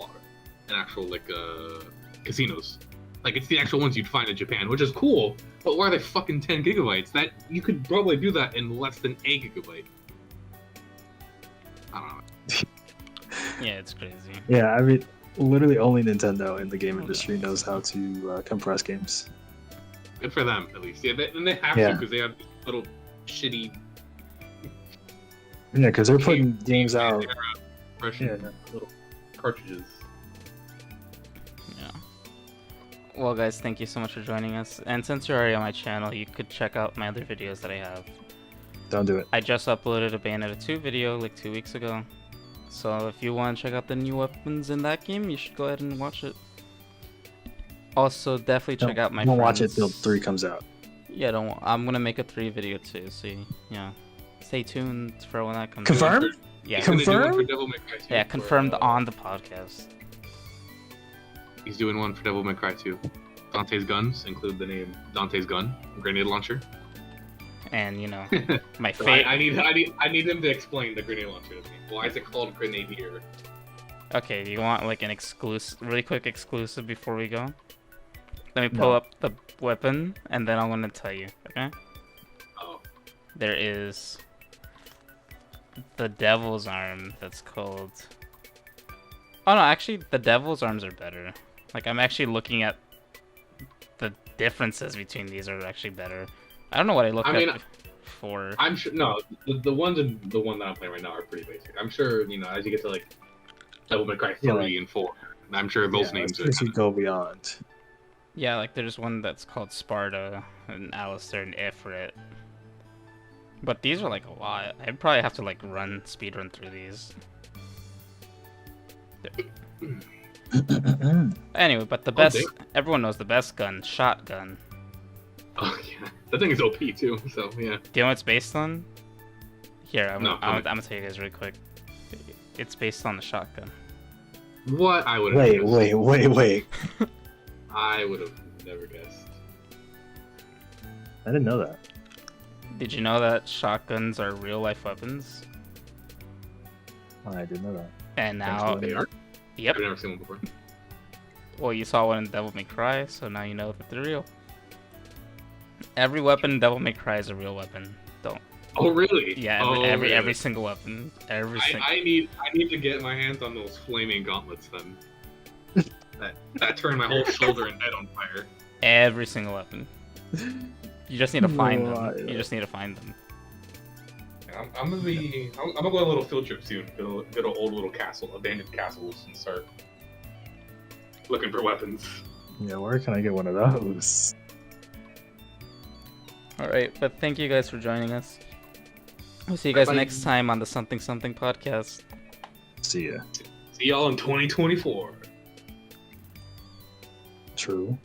casinos. Like it's the actual ones you'd find in Japan, which is cool. But why are they fucking 10 gigabytes? That you could probably do that in less than a gigabyte. I don't know. Yeah, it's crazy. Yeah, I mean, literally only Nintendo in the game industry knows how to compress games. Good for them, at least. Yeah, and they have Yeah. to because they have little shitty Yeah, because they're putting games out. compression Yeah. little cartridges. Yeah. Well, guys, thank you so much for joining us. And since you're already on my channel, you could check out my other videos that I have. Don't do it. I just uploaded a Bayonetta 2 video like 2 weeks ago. So if you want to check out the new weapons in that game, you should go ahead and watch it. Also, definitely check out my Don't friends. watch it till 3 comes out. Yeah, I'm gonna make a 3 video too, so yeah. Stay tuned for when that comes out. Confirmed? Yeah, He's gonna do one Confirmed? for Devil May Cry 2 yeah, for, confirmed on the podcast. He's doing one for Devil May Cry 2. Dante's guns include the name Dante's gun, grenade launcher. And you know, my So favorite. I need him to explain the grenade launcher to me. Why is it called Grenadier? Okay, do you want like an really quick exclusive before we go? Let me pull No. up the weapon, and then I'm gonna tell you. Okay. Oh, There is the Devil's Arm that's called. Oh no, actually, the Devil's Arms are better. Like I'm actually looking at the differences between these are actually better. I don't know what I looked up for. I'm sure. No, the ones in the one that I'm playing right now are pretty basic. I'm sure as you get to like Devil May Cry 3 Yeah, and 4, I'm sure those names are. should go beyond. Yeah, like there's one that's called Sparta and Alistair and Ifrit. But these are like a lot. I'd probably have to like speedrun through these. Anyway, but the best, everyone knows the best gun, shotgun. Oh yeah, that thing is OP too. So yeah. Do you know what it's based on? Here, I'm No, gonna tell you guys really quick. It's based on the shotgun. What I would. Wait. I would have never guessed. I didn't know that. Did you know that shotguns are real life weapons? Oh, I didn't know that. And now, They are. yep. I've never seen one before. Well, you saw one in Devil May Cry, so now you know that they're real. Every weapon in Devil May Cry is a real weapon. Don't. Oh really? Yeah, Oh, every really? single weapon. Every single. I need to get my hands on those flaming gauntlets then. That turned my whole shoulder and head on fire. Every single weapon. You just need to find them. Right. You just need to find them. I'm gonna go on a little field trip soon. Go to old little castle, abandoned castles, and start looking for weapons. Yeah, where can I get one of those? Alright, but thank you guys for joining us. We'll see you guys Bye-bye. next time on the Something Something podcast. See ya. See y'all in 2024. True.